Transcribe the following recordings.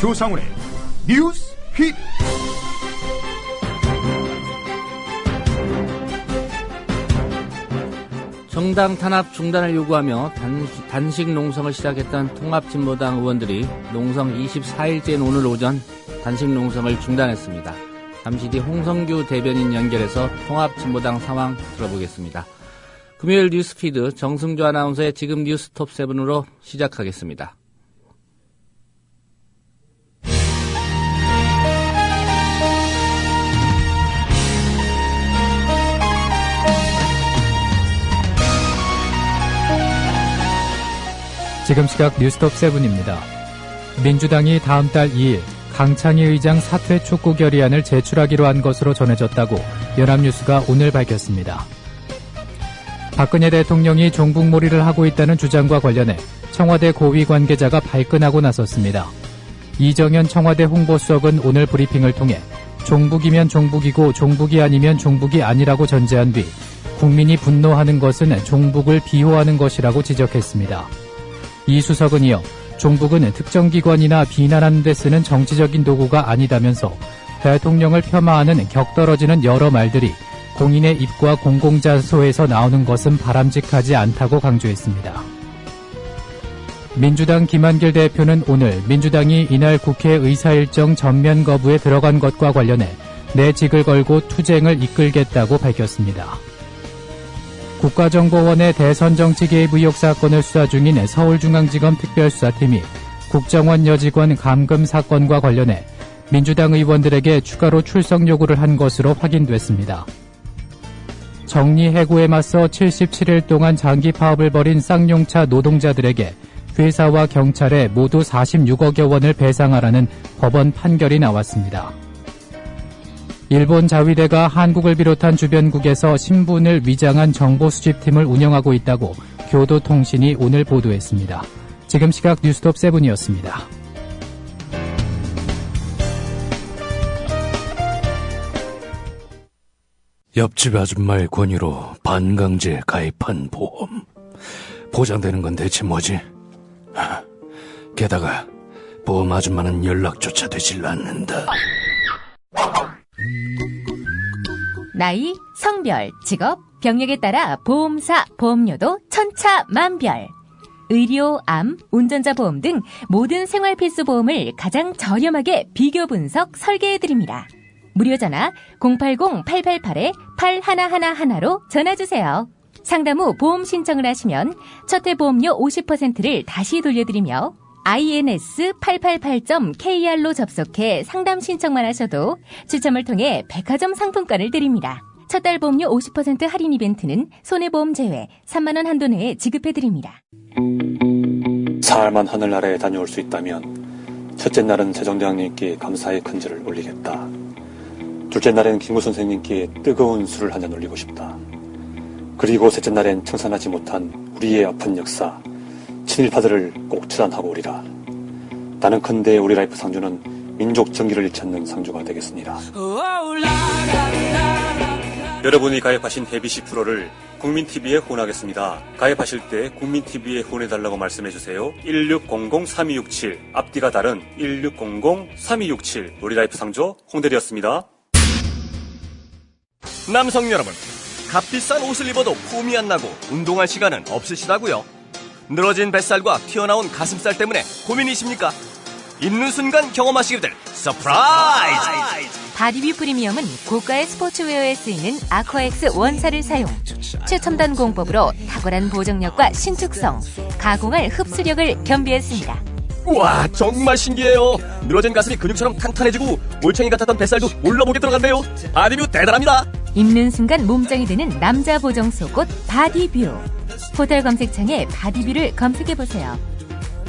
조상훈의 뉴스 픽. 정당 탄압 중단을 요구하며 단식 농성을 시작했던 통합진보당 의원들이 농성 24일째인 오늘 오전 단식 농성을 중단했습니다. 잠시 뒤 홍성규 대변인 연결해서 통합진보당 상황 들어보겠습니다. 금요일 뉴스피드 정승주 아나운서의 지금 뉴스 톱7으로 시작하겠습니다. 지금 시각 뉴스톱7입니다. 민주당이 다음 달 2일 강창희 의장 사퇴 촉구 결의안을 제출하기로 한 것으로 전해졌다고 연합뉴스가 오늘 밝혔습니다. 박근혜 대통령이 종북몰이를 하고 있다는 주장과 관련해 청와대 고위 관계자가 발끈하고 나섰습니다. 이정현 청와대 홍보수석은 오늘 브리핑을 통해 종북이면 종북이고 종북이 아니면 종북이 아니라고 전제한 뒤 국민이 분노하는 것은 종북을 비호하는 것이라고 지적했습니다. 이 수석은 이어 종북은 특정 기관이나 비난하는 데 쓰는 정치적인 도구가 아니다면서 대통령을 폄하하는 격떨어지는 여러 말들이 공인의 입과 공공장소에서 나오는 것은 바람직하지 않다고 강조했습니다. 민주당 김한길 대표는 오늘 민주당이 이날 국회 의사일정 전면 거부에 들어간 것과 관련해 내 직을 걸고 투쟁을 이끌겠다고 밝혔습니다. 국가정보원의 대선정치 개입 의혹 사건을 수사 중인 서울중앙지검 특별수사팀이 국정원 여직원 감금 사건과 관련해 민주당 의원들에게 추가로 출석 요구를 한 것으로 확인됐습니다. 정리해고에 맞서 77일 동안 장기 파업을 벌인 쌍용차 노동자들에게 회사와 경찰에 모두 46억여 원을 배상하라는 법원 판결이 나왔습니다. 일본 자위대가 한국을 비롯한 주변국에서 신분을 위장한 정보 수집팀을 운영하고 있다고 교도통신이 오늘 보도했습니다. 지금 시각 뉴스톱 7이었습니다. 옆집 아줌마의 권유로 반강제 가입한 보험. 보장되는 건 대체 뭐지? 게다가 보험 아줌마는 연락조차 되질 않는다. 나이, 성별, 직업, 병력에 따라 보험사, 보험료도 천차만별. 의료, 암, 운전자 보험 등 모든 생활 필수 보험을 가장 저렴하게 비교 분석 설계해드립니다. 무료 전화 080-888-8111로 전화주세요. 상담 후 보험 신청을 하시면 첫 해 보험료 50%를 다시 돌려드리며 ins888.kr로 접속해 상담 신청만 하셔도 추첨을 통해 백화점 상품권을 드립니다. 첫 달 보험료 50% 할인 이벤트는 손해보험 제외 3만 원 한도 내에 지급해드립니다. 사흘만 하늘나라에 다녀올 수 있다면 첫째 날은 세종대왕님께 감사의 큰절을 올리겠다. 둘째 날엔 김구 선생님께 뜨거운 술을 한잔 올리고 싶다. 그리고 셋째 날엔 청산하지 못한 우리의 아픈 역사, 친일파들을 꼭 처단하고 오리라. 나는컨대 우리 라이프 상주는 민족 정기를 잃지 않는 상주가 되겠습니다. 여러분이 가입하신 해비시 프로를 국민TV에 후원하겠습니다. 가입하실 때 국민TV에 후원해달라고 말씀해주세요. 1600-3267 앞뒤가 다른 1600-3267 우리 라이프 상조 홍대리였습니다. 남성 여러분, 값비싼 옷을 입어도 폼이 안 나고 운동할 시간은 없으시다고요? 늘어진 뱃살과 튀어나온 가슴살 때문에 고민이십니까? 입는 순간 경험하시게 될 서프라이즈! 바디뷰 프리미엄은 고가의 스포츠웨어에 쓰이는 아쿠아엑스 원사를 사용, 최첨단 공법으로 탁월한 보정력과 신축성, 가공할 흡수력을 겸비했습니다. 우와, 정말 신기해요. 늘어진 가슴이 근육처럼 탄탄해지고 올챙이 같았던 뱃살도 올라보게 들어간대요. 바디뷰 대단합니다. 입는 순간 몸짱이 되는 남자 보정 속옷 바디뷰. 포털 검색창에 바디뷰를 검색해보세요.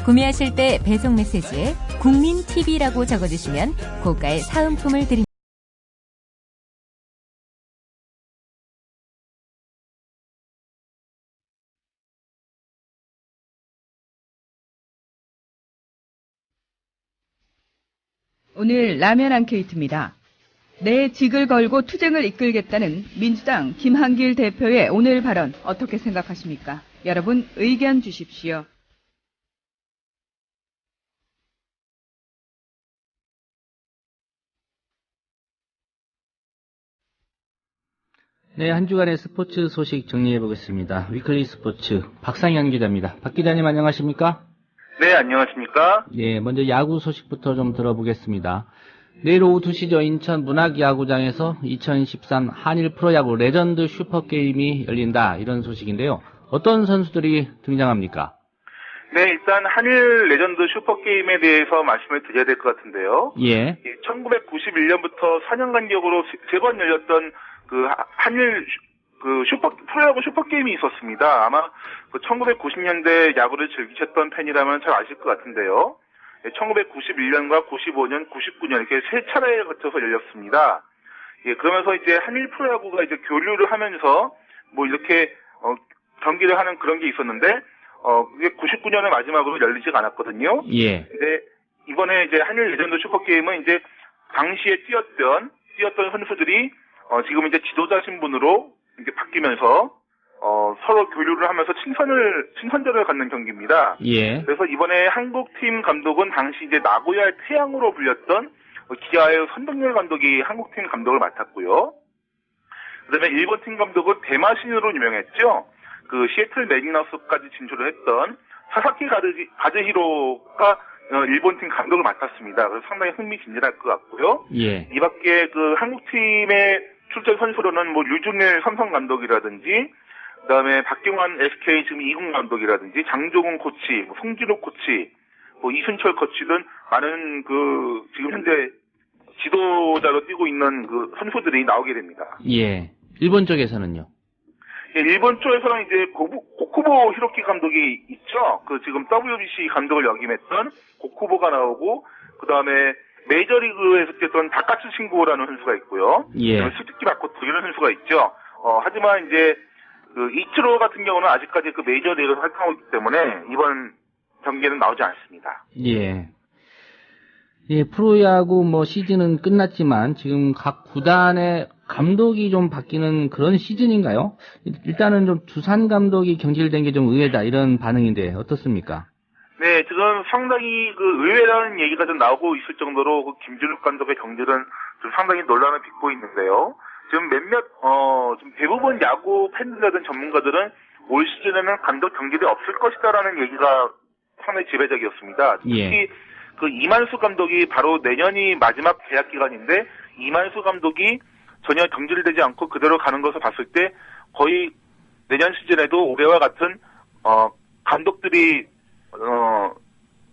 구매하실 때 배송 메시지에 국민TV라고 적어주시면 고가의 사은품을 드립니다. 오늘 라면 앙케이트입니다. 내 직을 걸고 투쟁을 이끌겠다는 민주당 김한길 대표의 오늘 발언 어떻게 생각하십니까? 여러분 의견 주십시오. 네, 한 주간의 스포츠 소식 정리해 보겠습니다. 위클리 스포츠 박상현 기자입니다. 박 기자님 안녕하십니까? 네, 안녕하십니까? 네, 먼저 야구 소식부터 좀 들어보겠습니다. 내일 오후 2시죠. 인천 문학야구장에서 2013 한일 프로야구 레전드 슈퍼게임이 열린다. 이런 소식인데요. 어떤 선수들이 등장합니까? 네, 일단 한일 레전드 슈퍼게임에 대해서 말씀을 드려야 될 것 같은데요. 예. 1991년부터 4년 간격으로 3번 열렸던 그 한일 프로야구 슈퍼게임이 있었습니다. 아마 1990년대 야구를 즐기셨던 팬이라면 잘 아실 것 같은데요. 1991년과 95년, 99년 이렇게 3차례에 거쳐서 열렸습니다. 예, 그러면서 이제 한일 프로야구가 이제 교류를 하면서 뭐 이렇게 경기를 하는 그런 게 있었는데 그게 99년에 마지막으로 열리지가 않았거든요. 예. 근데 이번에 이제 한일 레전드 슈퍼게임은 이제 당시에 뛰었던 선수들이 지금 이제 지도자 신분으로 이제 바뀌면서 서로 교류를 하면서 친선전을 갖는 경기입니다. 예. 그래서 이번에 한국팀 감독은 당시 이제 나고야의 태양으로 불렸던 기아의 선동열 감독이 한국팀 감독을 맡았고요. 그다음에 일본팀 감독은 대마신으로 유명했죠. 그 시애틀 메리너스까지 진출을 했던 사사키 가즈히로가 일본팀 감독을 맡았습니다. 그래서 상당히 흥미진진할 것 같고요. 예. 이 밖에 그 한국팀의 출전 선수로는 뭐 류준일 삼성 감독이라든지 그다음에 박경환 SK 지금 2군 감독이라든지 장종훈 코치, 송진욱 코치, 이순철 코치 등 많은 그 지금 현재 지도자로 뛰고 있는 그 선수들이 나오게 됩니다. 예. 일본 쪽에서는요? 예, 일본 쪽에서는 이제 고쿠보 히로키 감독이 있죠. 그 지금 WBC 감독을 역임했던 고쿠보가 나오고 그다음에 메이저리그에서 뛰었던 다카츠 신고라는 선수가 있고요. 예. 스즈키 마코토 이런 선수가 있죠. 하지만 이제 그 이치로 같은 경우는 아직까지 그 메이저리그에서 활동하고 있기 때문에 이번 경기에는 나오지 않습니다. 예. 예, 프로야구 시즌은 끝났지만 지금 각 구단의 감독이 좀 바뀌는 그런 시즌인가요? 일단은 좀 두산 감독이 경질된 게 좀 의외다 이런 반응인데 어떻습니까? 네, 지금 상당히 그 의외라는 얘기가 좀 나오고 있을 정도로 그 김준욱 감독의 경질은 좀 상당히 논란을 빚고 있는데요. 지금 지금 대부분 야구 팬들이라든 전문가들은 올 시즌에는 감독 경질이 없을 것이다라는 얘기가 상당히 지배적이었습니다. 특히 예. 그 이만수 감독이 바로 내년이 마지막 계약 기간인데 이만수 감독이 전혀 경질되지 않고 그대로 가는 것을 봤을 때 거의 내년 시즌에도 올해와 같은 감독들이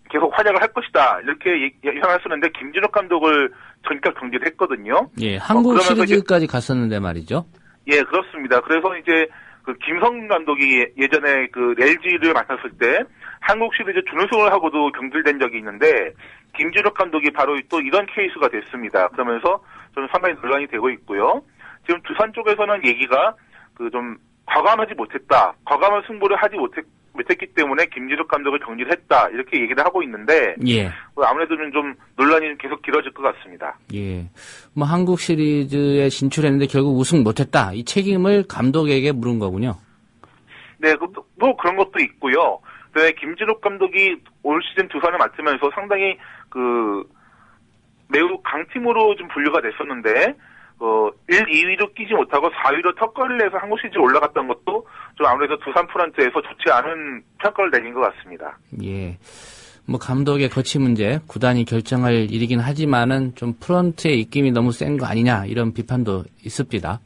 계속 활약을 할 것이다 이렇게 예상을 쓰는데 김준욱 감독을 전격 경질했거든요. 예, 한국 시리즈까지 갔었는데 말이죠. 예, 그렇습니다. 그래서 이제 그 김성근 감독이 예전에 그 LG를 맡았을 때 한국 시리즈 준우승을 하고도 경질된 적이 있는데 김준욱 감독이 바로 또 이런 케이스가 됐습니다. 그러면서 좀 상당히 논란이 되고 있고요. 지금 두산 쪽에서는 얘기가 그 좀 과감하지 못했다. 과감한 승부를 하지 못했기 때문에 김준욱 감독을 경질했다. 이렇게 얘기를 하고 있는데 예. 아무래도 좀 논란이 계속 길어질 것 같습니다. 예. 한국 시리즈에 진출했는데 결국 우승 못했다. 이 책임을 감독에게 물은 거군요. 네, 뭐 그런 것도 있고요. 네, 김준욱 감독이 올 시즌 두산을 맡으면서 상당히 매우 강팀으로 좀 분류가 됐었는데 1, 2위도 끼지 못하고 4위로 턱걸이를 내서 한국 시리즈 올라갔던 것도 좀 아무래도 두산 프런트에서 좋지 않은 평가를 내린 것 같습니다. 예. 감독의 거취 문제, 구단이 결정할 일이긴 하지만은 좀 프런트의 입김이 너무 센 거 아니냐, 이런 비판도 있습니다.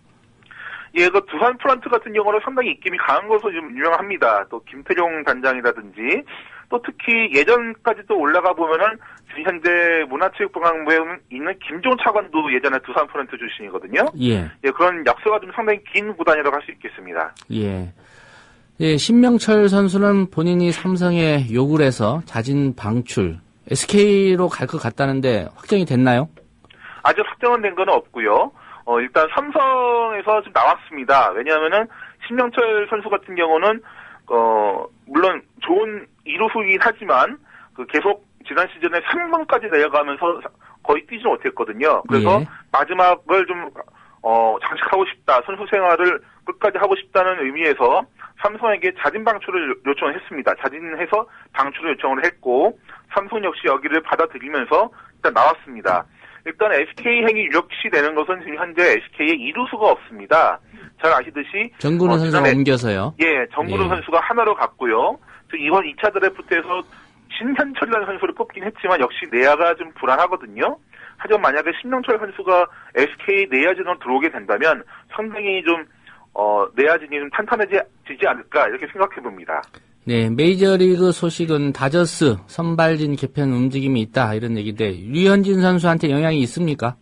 예, 그 두산 프런트 같은 경우는 상당히 입김이 강한 것으로 좀 유명합니다. 또 김태룡 단장이라든지, 또 특히 예전까지 또 올라가 보면은 지금 현재 문화체육관광부에 있는 김종 차관도 예전에 두산 프런트 출신이거든요. 예. 예, 그런 역사가 좀 상당히 긴 구단이라고 할 수 있겠습니다. 예. 예, 신명철 선수는 본인이 삼성에 요구를 해서 자진 방출, SK로 갈 것 같다는데 확정이 됐나요? 아직 확정은 된 건 없고요. 일단 삼성에서 좀 나왔습니다. 왜냐하면은 신명철 선수 같은 경우는 물론 좋은 이루수이긴 하지만 계속 지난 시즌에 3번까지 내려가면서 거의 뛰지 못했거든요. 그래서 예. 마지막을 좀 장식하고 싶다, 선수 생활을 끝까지 하고 싶다는 의미에서 삼성에게 자진 방출을 요청을 했습니다. 자진해서 방출을 요청을 했고 삼성 역시 여기를 받아들이면서 일단 나왔습니다. 일단 SK 행이 유력시 되는 것은 지금 현재 SK에 이루수가 없습니다. 잘 아시듯이 정근우 선수가 옮겨서요. 예, 정근우 선수가 하나로 갔고요. 이번 2차 드래프트에서 신현철이라는 선수를 뽑긴 했지만 역시 내야가 좀 불안하거든요. 하지만 만약에 신명철 선수가 SK 내야진으로 들어오게 된다면 상당히 좀 내야진이 좀 탄탄해지지 않을까 이렇게 생각해 봅니다. 네, 메이저리그 소식은 다저스 선발진 개편 움직임이 있다 이런 얘기인데 류현진 선수한테 영향이 있습니까?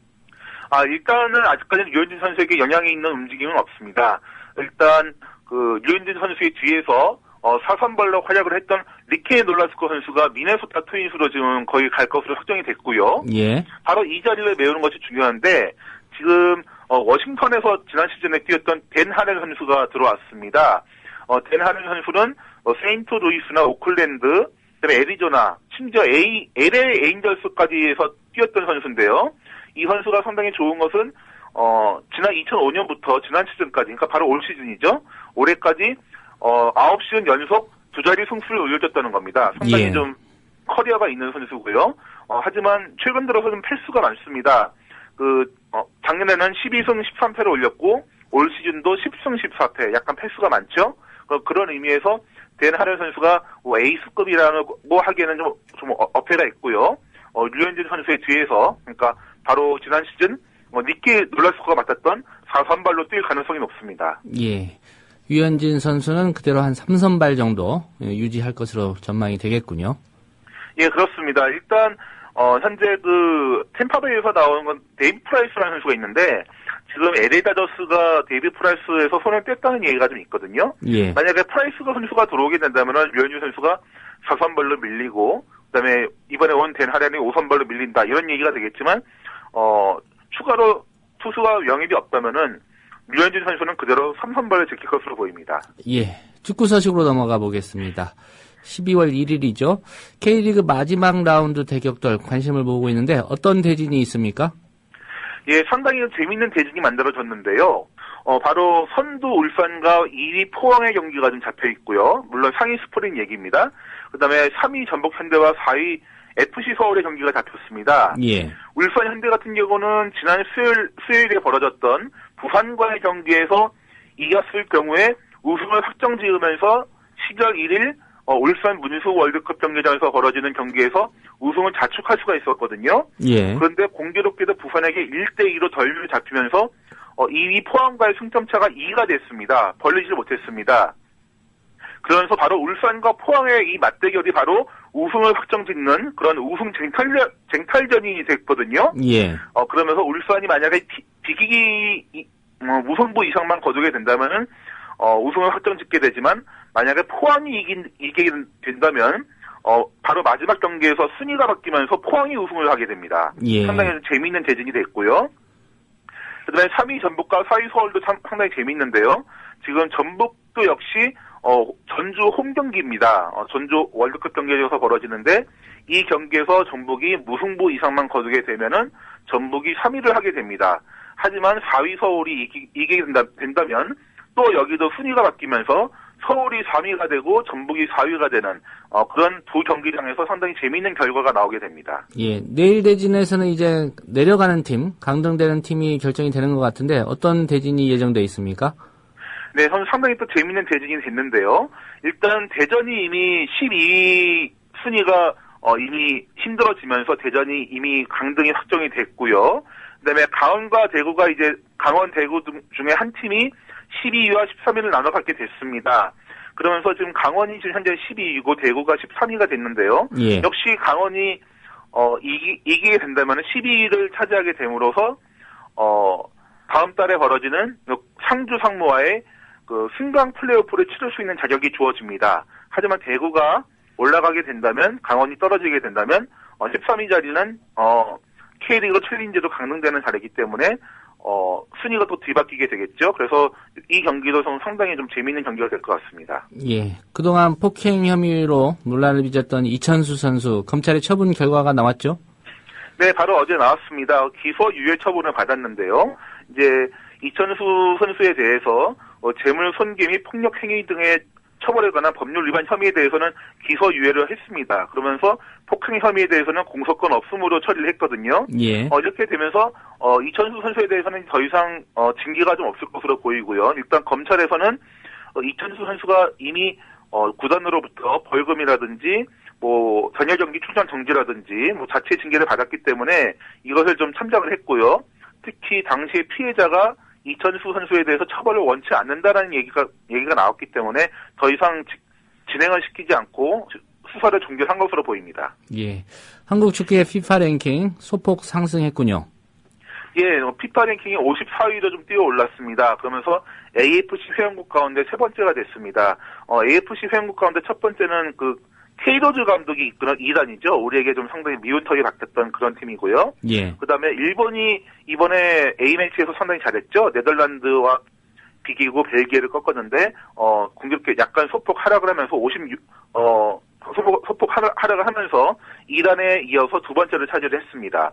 일단은 아직까지는 류현진 선수에게 영향이 있는 움직임은 없습니다. 일단 류현진 선수의 뒤에서 4선발로 활약을 했던 리케 놀라스코 선수가 미네소타 트윈스로 지금 거의 갈 것으로 확정이 됐고요. 예. 바로 이 자리를 메우는 것이 중요한데 지금 워싱턴에서 지난 시즌에 뛰었던 댄 하렐 선수가 들어왔습니다. 댄 하렐 선수는 세인트루이스나 오클랜드, 그다음에 애리조나, 심지어 LA 에인절스까지에서 뛰었던 선수인데요. 이 선수가 상당히 좋은 것은 지난 2005년부터 지난 시즌까지, 그러니까 바로 올 시즌이죠. 올해까지 9시즌 연속 두 자리 승수를 올려줬다는 겁니다. 상당히 좀 커리어가 있는 선수고요. 하지만 최근 들어서 좀 패수가 많습니다. 작년에는 12승 13패를 올렸고 올 시즌도 10승 14패, 약간 패수가 많죠. 그런 의미에서 댄 하렐 선수가 에이스급이라고 하기에는 좀 어폐가 있고요. 류현진 선수의 뒤에서, 그러니까 바로 지난 시즌 니키 놀라스코가 맡았던 4선발로 뛸 가능성이 높습니다. 예. 류현진 선수는 그대로 한 3선발 정도 유지할 것으로 전망이 되겠군요. 예, 그렇습니다. 일단 현재 템파베이에서 나오는 건 데이비 프라이스라는 선수가 있는데 지금 LA 다저스가 데이비 프라이스에서 손을 뗐다는 얘기가 좀 있거든요. 예. 만약에 프라이스가 선수가 들어오게 된다면 류현진 선수가 4선발로 밀리고 그다음에 이번에 온 댄 하렐이 5선발로 밀린다 이런 얘기가 되겠지만 추가로 투수가 영입이 없다면은 류현진 선수는 그대로 3선발을 지킬 것으로 보입니다. 예. 축구 소식으로 넘어가 보겠습니다. 12월 1일이죠. K리그 마지막 라운드 대격돌 관심을 모으고 있는데 어떤 대진이 있습니까? 예, 상당히 재미있는 대진이 만들어졌는데요. 바로 선두 울산과 2위 포항의 경기가 좀 잡혀 있고요. 물론 상위 스프링 얘기입니다. 그다음에 3위 전북 현대와 4위 FC 서울의 경기가 잡혔습니다. 예. 울산 현대 같은 경우는 지난 수요일에 벌어졌던 부산과의 경기에서 이겼을 경우에 우승을 확정지으면서 10월 1일 울산 문수 월드컵 경기장에서 벌어지는 경기에서 우승을 자축할 수가 있었거든요. 예. 그런데 공교롭게도 부산에게 1대2로 덜미를 잡히면서 2위 포항과의 승점차가 2가 됐습니다. 벌리지 못했습니다. 그러면서 바로 울산과 포항의 이 맞대결이 바로 우승을 확정짓는 그런 우승 쟁탈전이 됐거든요. 예. 그러면서 울산이 만약에 비기기 무승부 이상만 거두게 된다면은 우승을 확정짓게 되지만 만약에 포항이 이기게 된다면 바로 마지막 경기에서 순위가 바뀌면서 포항이 우승을 하게 됩니다. 예. 상당히 재미있는 대진이 됐고요. 그다음에 3위 전북과 4위 서울도 상당히 재미있는데요. 지금 전북도 역시 전주 홈 경기입니다. 전주 월드컵 경기에서 벌어지는데 이 경기에서 전북이 무승부 이상만 거두게 되면은 전북이 3위를 하게 됩니다. 하지만 4위 서울이 이기게 된다면 또 여기도 순위가 바뀌면서 서울이 3위가 되고 전북이 4위가 되는 그런 두 경기장에서 상당히 재미있는 결과가 나오게 됩니다. 예, 내일 대진에서는 이제 내려가는 팀, 강등되는 팀이 결정이 되는 것 같은데 어떤 대진이 예정돼 있습니까? 네, 상당히 또 재미있는 대진이 됐는데요. 일단 대전이 이미 12위 순위가 이미 힘들어지면서 대전이 이미 강등이 확정이 됐고요. 그다음에 강원과 대구가 이제 강원, 대구 중에 한 팀이 12위와 13위를 나눠 갖게 됐습니다. 그러면서 지금 강원이 지금 현재 12위고 대구가 13위가 됐는데요. 예. 역시 강원이 이기게 된다면 12위를 차지하게 됨으로써 다음 달에 벌어지는 상주 상무와의 그 승강 플레이오프를 치를 수 있는 자격이 주어집니다. 하지만 대구가 올라가게 된다면 강원이 떨어지게 된다면 13위 자리는 K리그 챌린지로 강등되는 자리이기 때문에 순위가 또 뒤바뀌게 되겠죠. 그래서 이 경기도 상당히 좀 재미있는 경기가 될 것 같습니다. 예, 그동안 폭행 혐의로 논란을 빚었던 이천수 선수 검찰의 처분 결과가 나왔죠? 네, 바로 어제 나왔습니다. 기소 유예 처분을 받았는데요. 이제 이천수 선수에 대해서 재물 손괴 및 폭력 행위 등의 처벌에 관한 법률 위반 혐의에 대해서는 기소유예를 했습니다. 그러면서 폭행 혐의에 대해서는 공소권 없음으로 처리를 했거든요. 예. 이렇게 되면서 이천수 선수에 대해서는 더 이상 징계가 좀 없을 것으로 보이고요. 일단 검찰에서는 이천수 선수가 이미 구단으로부터 벌금이라든지 뭐 전열 경기 출전 정지라든지 뭐 자체 징계를 받았기 때문에 이것을 좀 참작을 했고요. 특히 당시에 피해자가 이천수 선수에 대해서 처벌을 원치 않는다라는 얘기가 나왔기 때문에 더 이상 진행을 시키지 않고 수사를 종결한 것으로 보입니다. 예. 한국 축구의 피파 랭킹 소폭 상승했군요. 예, 피파 랭킹이 54위로 좀 뛰어 올랐습니다. 그러면서 AFC 회원국 가운데 세 번째가 됐습니다. AFC 회원국 가운데 첫 번째는 케이로즈 감독이 이끄는 2단이죠. 우리에게 좀 상당히 미운 털이 박혔던 그런 팀이고요. 예. 그 다음에 일본이 이번에 A매치에서 상당히 잘했죠. 네덜란드와 비기고 벨기에를 꺾었는데, 공격에 약간 소폭 하락을 하면서 소폭 하락을 하면서 2단에 이어서 두 번째를 차지를 했습니다.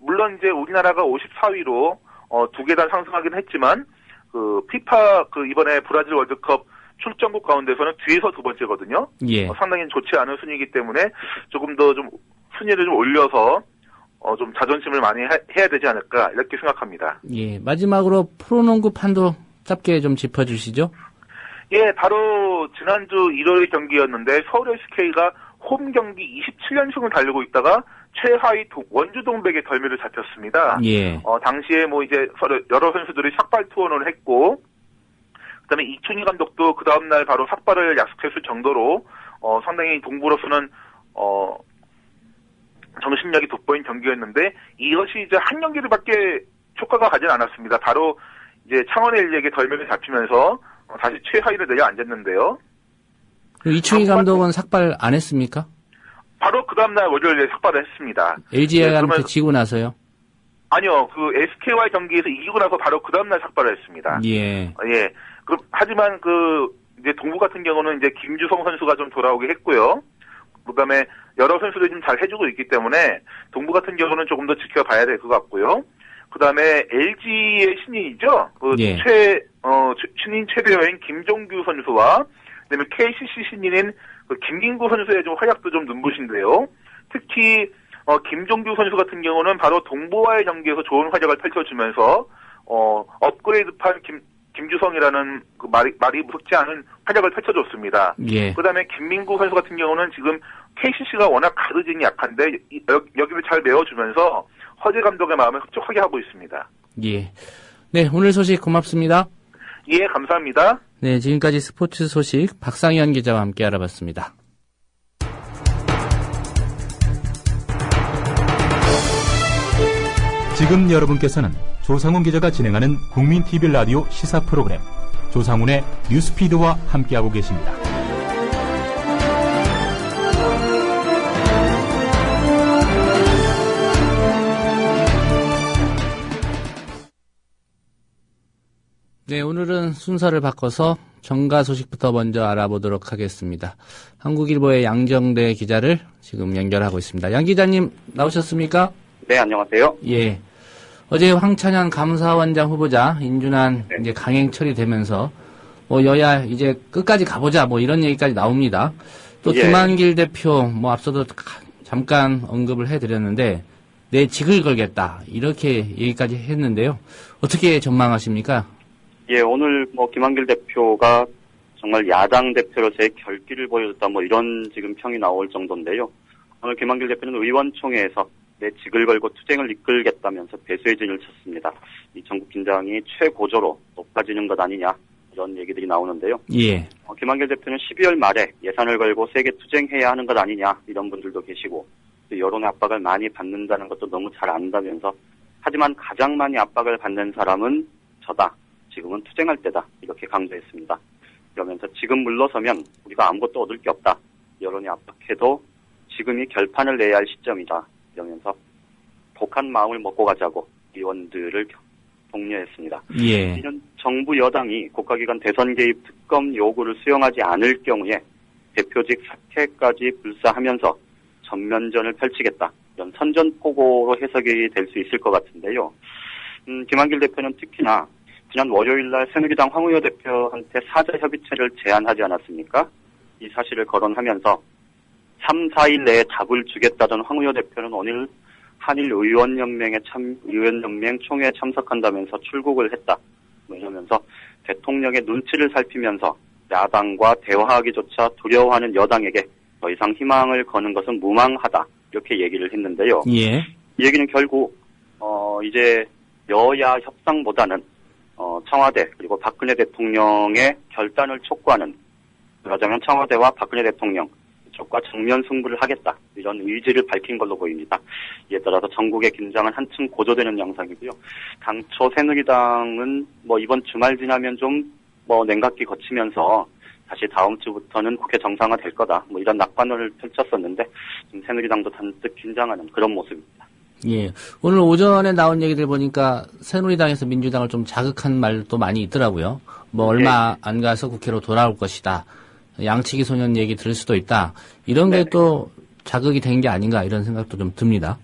물론 이제 우리나라가 54위로 2계단 상승하긴 했지만, 피파 이번에 브라질 월드컵 출전국 가운데서는 뒤에서 두 번째거든요. 예. 상당히 좋지 않은 순위이기 때문에 조금 더 좀 순위를 좀 올려서 좀 자존심을 많이 해야 되지 않을까 이렇게 생각합니다. 예. 마지막으로 프로농구 판도 짧게 좀 짚어주시죠. 예, 바로 지난주 1월 경기였는데 서울 SK가 홈 경기 27연승을 달리고 있다가 최하위 원주 동백의 덜미를 잡혔습니다. 예. 당시에 뭐 이제 여러 선수들이 삭발 투혼을 했고. 그다음에 이충희 감독도 그 다음날 바로 삭발을 약속했을 정도로 상당히 동부로서는 정신력이 돋보인 경기였는데 이것이 이제 한 경기를밖에 효과가 가진 않았습니다. 바로 이제 창원 LG에게 덜미를 잡히면서 다시 최하위를 내려앉았는데요. 이충희 감독은 삭발 안 했습니까? 바로 그 다음날 월요일에 삭발을 했습니다. LG한테 지고 나서요? 아니요, SK와의 경기에서 이기고 나서 바로 그 다음날 삭발을 했습니다. 예. 예. 하지만 이제 동부 같은 경우는 이제 김주성 선수가 좀 돌아오게 했고요. 그 다음에 여러 선수들이 좀 잘 해주고 있기 때문에 동부 같은 경우는 조금 더 지켜봐야 될 것 같고요. 그 다음에 LG의 신인이죠. 예. 신인 최대여인 김종규 선수와 그 다음에 KCC 신인인 김민구 선수의 좀 활약도 좀 눈부신데요. 특히 김종규 선수 같은 경우는 바로 동부와의 경기에서 좋은 활약을 펼쳐주면서 업그레이드판 김주성이라는 말이 무섭지 않은 활약을 펼쳐줬습니다. 예. 그다음에 김민구 선수 같은 경우는 지금 KCC가 워낙 가르진이 약한데 여기를 잘 메워주면서 허재 감독의 마음을 흡족하게 하고 있습니다. 예. 네, 오늘 소식 고맙습니다. 예, 감사합니다. 네, 지금까지 스포츠 소식 박상현 기자와 함께 알아봤습니다. 지금 여러분께서는 조상훈 기자가 진행하는 국민 TV 라디오 시사 프로그램 조상훈의 뉴스피드와 함께하고 계십니다. 네, 오늘은 순서를 바꿔서 정가 소식부터 먼저 알아보도록 하겠습니다. 한국일보의 양정대 기자를 지금 연결하고 있습니다. 양 기자님 나오셨습니까? 네, 안녕하세요. 예. 어제 황찬현 감사원장 후보자 인준안 네. 이제 강행 처리되면서 여야 이제 끝까지 가보자 이런 얘기까지 나옵니다. 또 예. 김한길 대표 앞서도 잠깐 언급을 해드렸는데 내 직을 걸겠다 이렇게 얘기까지 했는데요. 어떻게 전망하십니까? 예, 오늘 김한길 대표가 정말 야당 대표로서의 결기를 보여줬다 이런 지금 평이 나올 정도인데요. 오늘 김한길 대표는 의원총회에서 내 직을 걸고 투쟁을 이끌겠다면서 배수의 진을 쳤습니다. 이 전국 긴장이 최고조로 높아지는 것 아니냐 이런 얘기들이 나오는데요. 예. 김한길 대표는 12월 말에 예산을 걸고 세게 투쟁해야 하는 것 아니냐 이런 분들도 계시고 또 여론의 압박을 많이 받는다는 것도 너무 잘 안다면서 하지만 가장 많이 압박을 받는 사람은 저다. 지금은 투쟁할 때다. 이렇게 강조했습니다. 그러면서 지금 물러서면 우리가 아무것도 얻을 게 없다. 여론이 압박해도 지금이 결판을 내야 할 시점이다. 이러면서 독한 마음을 먹고 가자고 의원들을 독려했습니다. 예. 이런 정부 여당이 국가기관 대선 개입 특검 요구를 수용하지 않을 경우에 대표직 사퇴까지 불사하면서 전면전을 펼치겠다. 이런 선전포고로 해석이 될 수 있을 것 같은데요. 김한길 대표는 특히나 지난 월요일 날 새누리당 황 의원 대표한테 사자 협의체를 제안하지 않았습니까? 이 사실을 거론하면서 3, 4일 내에 답을 주겠다던 황 의원 대표는 오늘 한일 의원연맹 총회에 참석한다면서 출국을 했다. 이러면서 대통령의 눈치를 살피면서 야당과 대화하기조차 두려워하는 여당에게 더 이상 희망을 거는 것은 무망하다. 이렇게 얘기를 했는데요. 예. 이 얘기는 결국 이제 여야 협상보다는 청와대 그리고 박근혜 대통령의 결단을 촉구하는, 그러자면 청와대와 박근혜 대통령 쪽과 정면 승부를 하겠다, 이런 의지를 밝힌 걸로 보입니다. 이에 따라서 전국의 긴장은 한층 고조되는 양상이고요. 당초 새누리당은 이번 주말 지나면 좀 냉각기 거치면서 다시 다음 주부터는 국회 정상화 될 거다, 이런 낙관론을 펼쳤었는데 지금 새누리당도 단뜩 긴장하는 그런 모습입니다. 예. 오늘 오전에 나온 얘기들 보니까 새누리당에서 민주당을 좀 자극한 말도 많이 있더라고요. 얼마 안 가서 국회로 돌아올 것이다. 양치기 소년 얘기 들을 수도 있다. 이런 게 또 자극이 된 게 아닌가, 이런 생각도 좀 듭니다.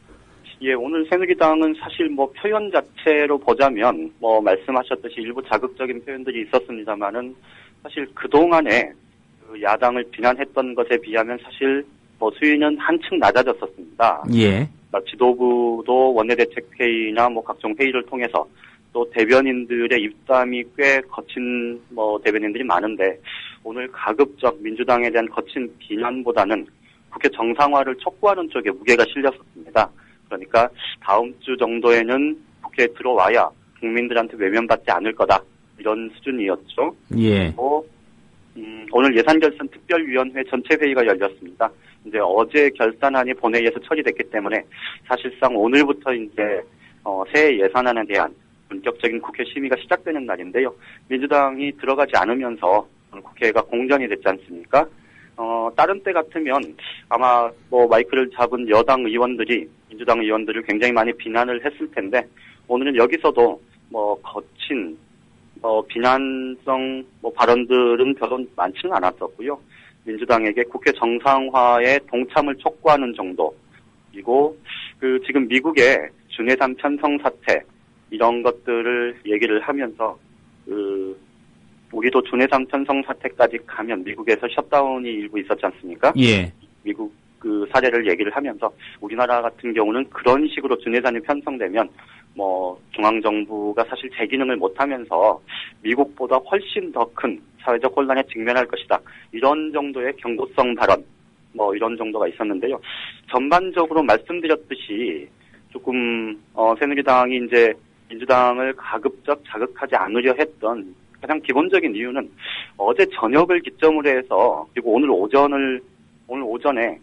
예, 오늘 새누리당은 사실 표현 자체로 보자면 말씀하셨듯이 일부 자극적인 표현들이 있었습니다만은 사실 그동안에 야당을 비난했던 것에 비하면 사실 수위는 한층 낮아졌었습니다. 예. 지도부도 원내대책회의나 각종 회의를 통해서 또 대변인들의 입담이 꽤 거친 대변인들이 많은데 오늘 가급적 민주당에 대한 거친 비난보다는 국회 정상화를 촉구하는 쪽에 무게가 실렸었습니다. 그러니까 다음 주 정도에는 국회에 들어와야 국민들한테 외면받지 않을 거다, 이런 수준이었죠. 예. 오늘 예산결산 특별위원회 전체 회의가 열렸습니다. 이제 어제 결산안이 본회의에서 처리됐기 때문에 사실상 오늘부터 이제 새해 예산안에 대한 본격적인 국회 심의가 시작되는 날인데요. 민주당이 들어가지 않으면서 국회가 공전이 됐지 않습니까? 다른 때 같으면 아마 마이크를 잡은 여당 의원들이 민주당 의원들을 굉장히 많이 비난을 했을 텐데 오늘은 여기서도 거친 비난성 발언들은 별로 많지는 않았었고요. 민주당에게 국회 정상화에 동참을 촉구하는 정도, 그리고 지금 미국의 준해산 편성 사태 이런 것들을 얘기를 하면서 우리도 준해산 편성 사태까지 가면 미국에서 셧다운이 일부 있었지 않습니까? 예. 미국 사례를 얘기를 하면서 우리나라 같은 경우는 그런 식으로 준해산이 편성되면 중앙정부가 사실 제 기능을 못하면서 미국보다 훨씬 더 큰 사회적 혼란에 직면할 것이다. 이런 정도의 경고성 발언, 이런 정도가 있었는데요. 전반적으로 말씀드렸듯이 조금 새누리당이 이제 민주당을 가급적 자극하지 않으려 했던 가장 기본적인 이유는 어제 저녁을 기점으로 해서 그리고 오늘 오전에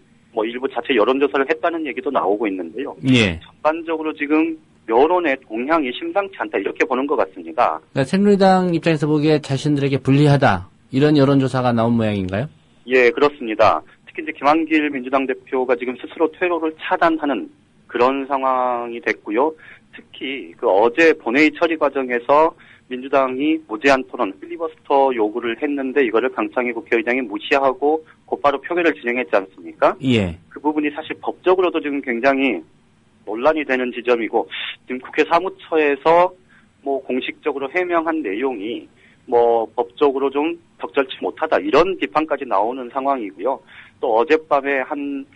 일부 자체 여론조사를 했다는 얘기도 나오고 있는데요. 예. 전반적으로 지금 여론의 동향이 심상치 않다, 이렇게 보는 것 같습니다. 그러니까 새누리당 입장에서 보기에 자신들에게 불리하다, 이런 여론조사가 나온 모양인가요? 예, 그렇습니다. 특히 이제 김한길 민주당 대표가 지금 스스로 퇴로를 차단하는 그런 상황이 됐고요. 특히 어제 본회의 처리 과정에서 민주당이 무제한 토론, 필리버스터 요구를 했는데 이거를 강창희 국회의장이 무시하고 곧바로 표결을 진행했지 않습니까? 예. 그 부분이 사실 법적으로도 지금 굉장히 논란이 되는 지점이고, 지금 국회 사무처에서 공식적으로 해명한 내용이 법적으로 좀 적절치 못하다, 이런 비판까지 나오는 상황이고요. 또 어젯밤에 한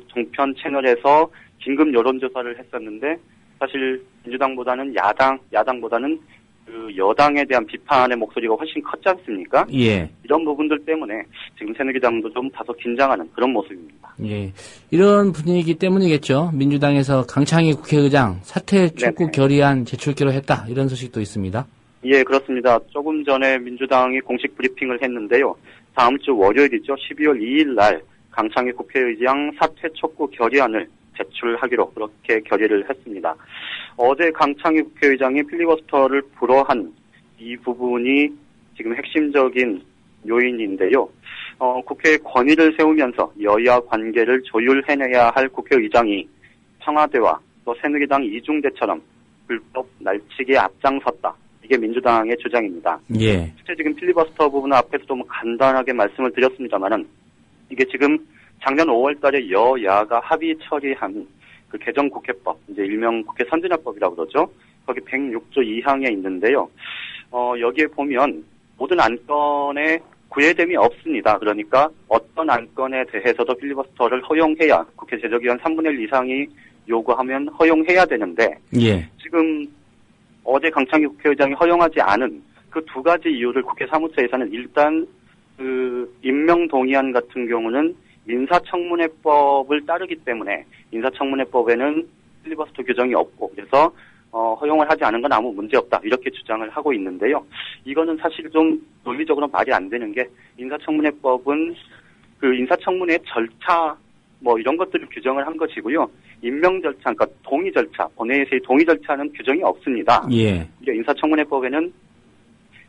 종편 채널에서 긴급 여론조사를 했었는데 사실 민주당보다는 야당보다는 여당에 대한 비판의 목소리가 훨씬 컸지 않습니까? 예. 이런 부분들 때문에 지금 새누리당도 좀 다소 긴장하는 그런 모습입니다. 예. 이런 분위기 때문이겠죠. 민주당에서 강창희 국회의장 사퇴 촉구 결의안 제출기로 했다, 이런 소식도 있습니다. 예, 그렇습니다. 조금 전에 민주당이 공식 브리핑을 했는데요. 다음 주 월요일이죠. 12월 2일 날 강창희 국회의장 사퇴 촉구 결의안을 제출하기로 그렇게 결의를 했습니다. 어제 강창희 국회의장이 필리버스터를 불허한 이 부분이 지금 핵심적인 요인인데요. 국회의 권위를 세우면서 여야 관계를 조율해내야 할 국회의장이 청와대와 또 새누리당 이중대처럼 불법 날치기에 앞장섰다. 이게 민주당의 주장입니다. 예. 실제 지금 필리버스터 부분은 앞에서도 간단하게 말씀을 드렸습니다만은 이게 지금 작년 5월 달에 여야가 합의 처리한 개정국회법, 이제 일명 국회 선진화법이라고 그러죠. 거기 106조 2항에 있는데요. 여기에 보면 모든 안건에 구애됨이 없습니다. 그러니까 어떤 안건에 대해서도 필리버스터를 허용해야 국회 제적의원 3분의 1 이상이 요구하면 허용해야 되는데 예. 지금 어제 강창기 국회의장이 허용하지 않은 그 두 가지 이유를 국회 사무처에서는 일단 그 임명동의안 같은 경우는 인사청문회법을 따르기 때문에 인사청문회법에는 필리버스터 규정이 없고 그래서 허용을 하지 않은 건 아무 문제 없다 이렇게 주장을 하고 있는데요. 이거는 사실 좀 논리적으로 말이 안 되는 게 인사청문회법은 그 인사청문회 절차 뭐 이런 것들을 규정을 한 것이고요. 임명 절차, 그러니까 동의 절차, 본회의에서의 동의 절차는 규정이 없습니다. 예. 인사청문회법에는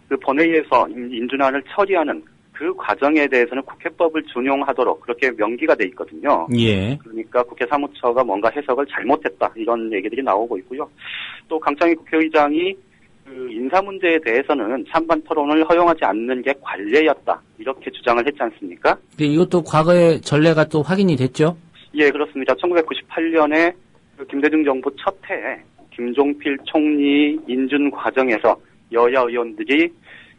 그 본회의에서 인준안을 처리하는 그 과정에 대해서는 국회법을 준용하도록 그렇게 명기가 돼 있거든요. 예. 그러니까 국회 사무처가 뭔가 해석을 잘못했다 이런 얘기들이 나오고 있고요. 또 강창희 국회의장이 그 인사 문제에 대해서는 찬반 토론을 허용하지 않는 게 관례였다 이렇게 주장을 했지 않습니까? 이것도 과거의 전례가 또 확인이 됐죠? 예, 그렇습니다. 1998년에 그 김대중 정부 첫 해에 김종필 총리 인준 과정에서 여야 의원들이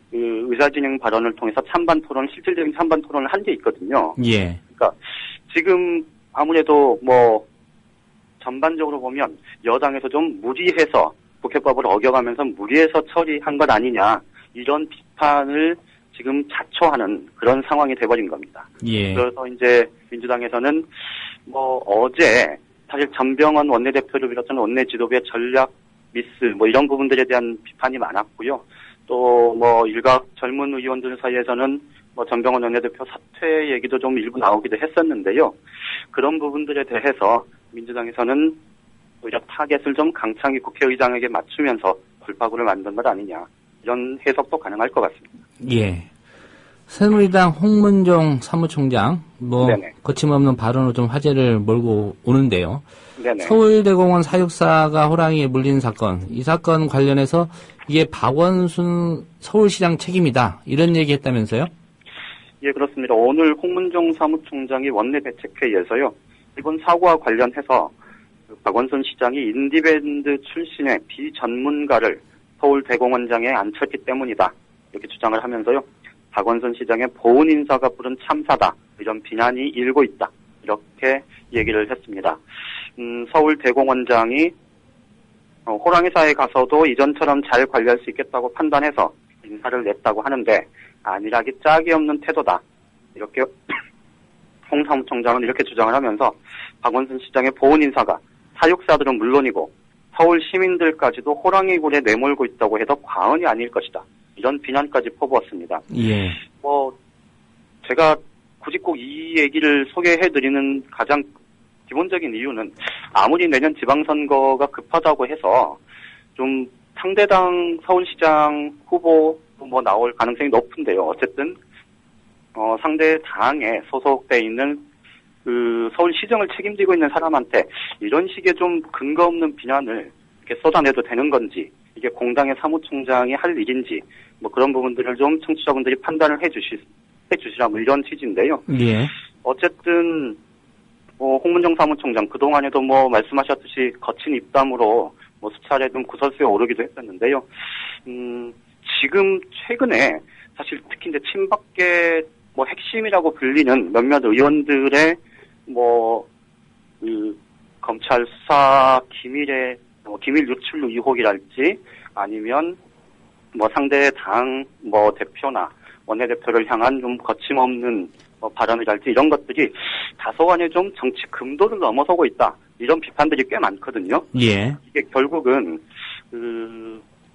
그 의사진행 발언을 통해서 찬반 토론, 실질적인 찬반 토론을 한 게 있거든요. 예. 그러니까 지금 아무래도 뭐 전반적으로 보면 여당에서 좀 무리해서 국회법을 어겨가면서 무리해서 처리한 것 아니냐 이런 비판을 지금 자초하는 그런 상황이 돼버린 겁니다. 예. 그래서 이제 민주당에서는 뭐 어제 사실 전병헌 원내대표를 비롯한 원내 지도부의 전략 미스 뭐 이런 부분들에 대한 비판이 많았고요. 또 뭐 일각 젊은 의원들 사이에서는 뭐 전병헌 원내대표 사퇴 얘기도 좀 일부 나오기도 했었는데요. 그런 부분들에 대해서 민주당에서는 오히려 타겟을 좀 강창희 국회의장에게 맞추면서 돌파구를 만든 것 아니냐 이런 해석도 가능할 것 같습니다. 예. 새누리당 홍문종 사무총장 뭐 네네. 거침없는 발언으로 좀 화제를 몰고 오는데요. 네네. 서울대공원 사육사가 호랑이에 물린 사건, 이 사건 관련해서 이게 박원순 서울시장 책임이다 이런 얘기했다면서요? 예, 그렇습니다. 오늘 홍문종 사무총장이 원내대책회의에서요. 이번 사고와 관련해서 박원순 시장이 인디밴드 출신의 비전문가를 서울대공원장에 앉혔기 때문이다 이렇게 주장을 하면서요. 박원순 시장의 보훈 인사가 부른 참사다 이런 비난이 일고 있다 이렇게 얘기를 했습니다. 서울대공원장이 호랑이사에 가서도 이전처럼 잘 관리할 수 있겠다고 판단해서 인사를 냈다고 하는데 안일하기 짝이 없는 태도다 이렇게 홍 사무총장은 이렇게 주장을 하면서 박원순 시장의 보훈 인사가 사육사들은 물론이고 서울 시민들까지도 호랑이 굴에 내몰고 있다고 해도 과언이 아닐 것이다. 이런 비난까지 퍼부었습니다. 예. 제가 굳이 꼭 이 얘기를 소개해드리는 가장 기본적인 이유는 아무리 내년 지방선거가 급하다고 해서 좀 상대당 서울시장 후보 뭐 나올 가능성이 높은데요. 어쨌든 상대 당에 소속돼 있는 그 서울시정을 책임지고 있는 사람한테 이런 식의 좀 근거 없는 비난을 이렇게 쏟아내도 되는 건지 이게 공당의 사무총장이 할 일인지 뭐 그런 부분들을 좀 청취자분들이 판단을 해주시라 뭐 이런 취지인데요. 예. 어쨌든 홍문종 사무총장 그동안에도 뭐 말씀하셨듯이 거친 입담으로 뭐 수차례 좀 구설수에 오르기도 했었는데요. 지금 최근에 사실 특히 이제 친박계 뭐 핵심이라고 불리는 몇몇 의원들의 뭐 검찰 수사 기밀 유출 의혹이랄지 아니면 뭐 상대 당 뭐 대표나 원내대표를 향한 좀 거침없는 발언이랄지 이런 것들이 다소간에 좀 정치 금도를 넘어서고 있다. 이런 비판들이 꽤 많거든요. 예. 이게 결국은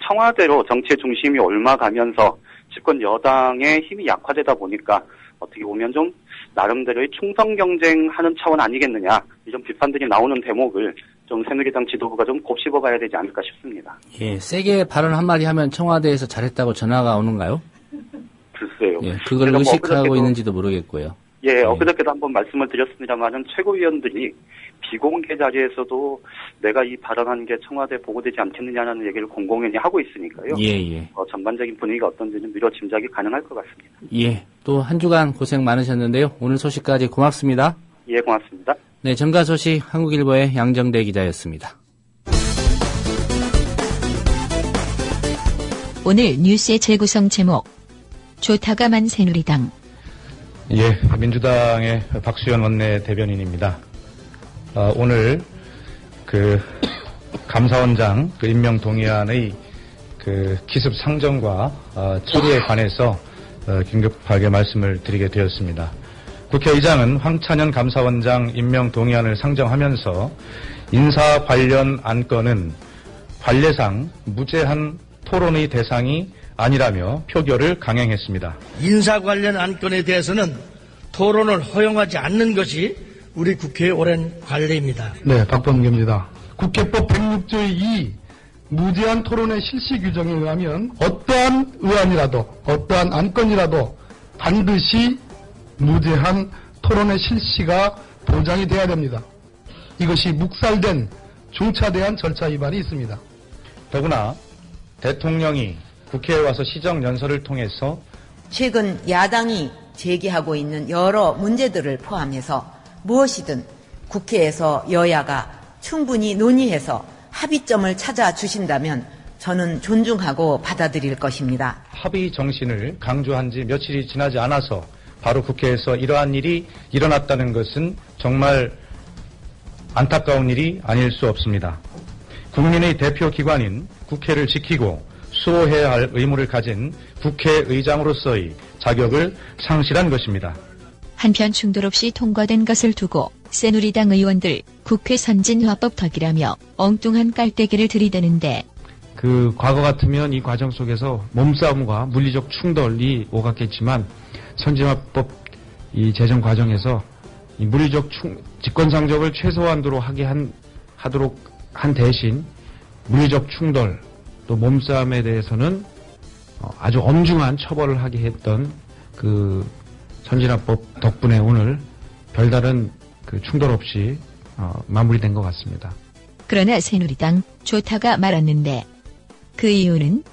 청와대로 정치의 중심이 옮아가면서 집권 여당의 힘이 약화되다 보니까 어떻게 보면 좀 나름대로의 충성 경쟁하는 차원 아니겠느냐 이런 비판들이 나오는 대목을 좀 새누리당 지도부가 좀 곱씹어봐야 되지 않을까 싶습니다. 예, 세게 발언 한마디 하면 청와대에서 잘했다고 전화가 오는가요? 글쎄요. 예, 그걸 의식하고 있는지도 모르겠고요. 예, 엊그저께도 한번 말씀을 드렸습니다만은 최고위원들이 비공개 자리에서도 내가 이 발언한 게 청와대에 보고되지 않겠느냐는 얘기를 공공연히 하고 있으니까요. 예. 전반적인 분위기가 어떤지는 미뤄 짐작이 가능할 것 같습니다. 예, 또 한 주간 고생 많으셨는데요. 오늘 소식까지 고맙습니다. 예, 고맙습니다. 네, 정가 소식 한국일보의 양정대 기자였습니다. 오늘 뉴스의 재구성 제목. 좋다가만 새누리당. 예, 민주당의 박수현 원내대변인입니다. 오늘 감사원장 임명 동의안의 기습 상정과 처리에 관해서 긴급하게 말씀을 드리게 되었습니다. 국회의장은 황찬현 감사원장 임명 동의안을 상정하면서 인사 관련 안건은 관례상 무제한 토론의 대상이 아니라며 표결을 강행했습니다. 인사 관련 안건에 대해서는 토론을 허용하지 않는 것이 우리 국회의 오랜 관례입니다. 네, 박범계입니다. 국회법 106조의 2 무제한 토론의 실시 규정에 의하면 어떠한 의안이라도 어떠한 안건이라도 반드시 무제한 토론의 실시가 보장이 돼야 됩니다. 이것이 묵살된 중차대한 절차 위반이 있습니다. 더구나 대통령이 국회에 와서 시정연설을 통해서 최근 야당이 제기하고 있는 여러 문제들을 포함해서 무엇이든 국회에서 여야가 충분히 논의해서 합의점을 찾아주신다면 저는 존중하고 받아들일 것입니다. 합의 정신을 강조한 지 며칠이 지나지 않아서 바로 국회에서 이러한 일이 일어났다는 것은 정말 안타까운 일이 아닐 수 없습니다. 국민의 대표 기관인 국회를 지키고 수호해야 할 의무를 가진 국회의장으로서의 자격을 상실한 것입니다. 한편 충돌 없이 통과된 것을 두고 새누리당 의원들 국회 선진화법 덕이라며 엉뚱한 깔때기를 들이대는데 과거 같으면 이 과정 속에서 몸싸움과 물리적 충돌이 오갔겠지만 선진화법 이 제정 과정에서 이 물리적 직권상정을 최소한도로 하도록 한 대신 물리적 충돌 또 몸싸움에 대해서는 아주 엄중한 처벌을 하게 했던 선진화법 덕분에 오늘 별다른 충돌 없이 마무리된 것 같습니다. 그러나 새누리당 좋다가 말았는데 그 이유는?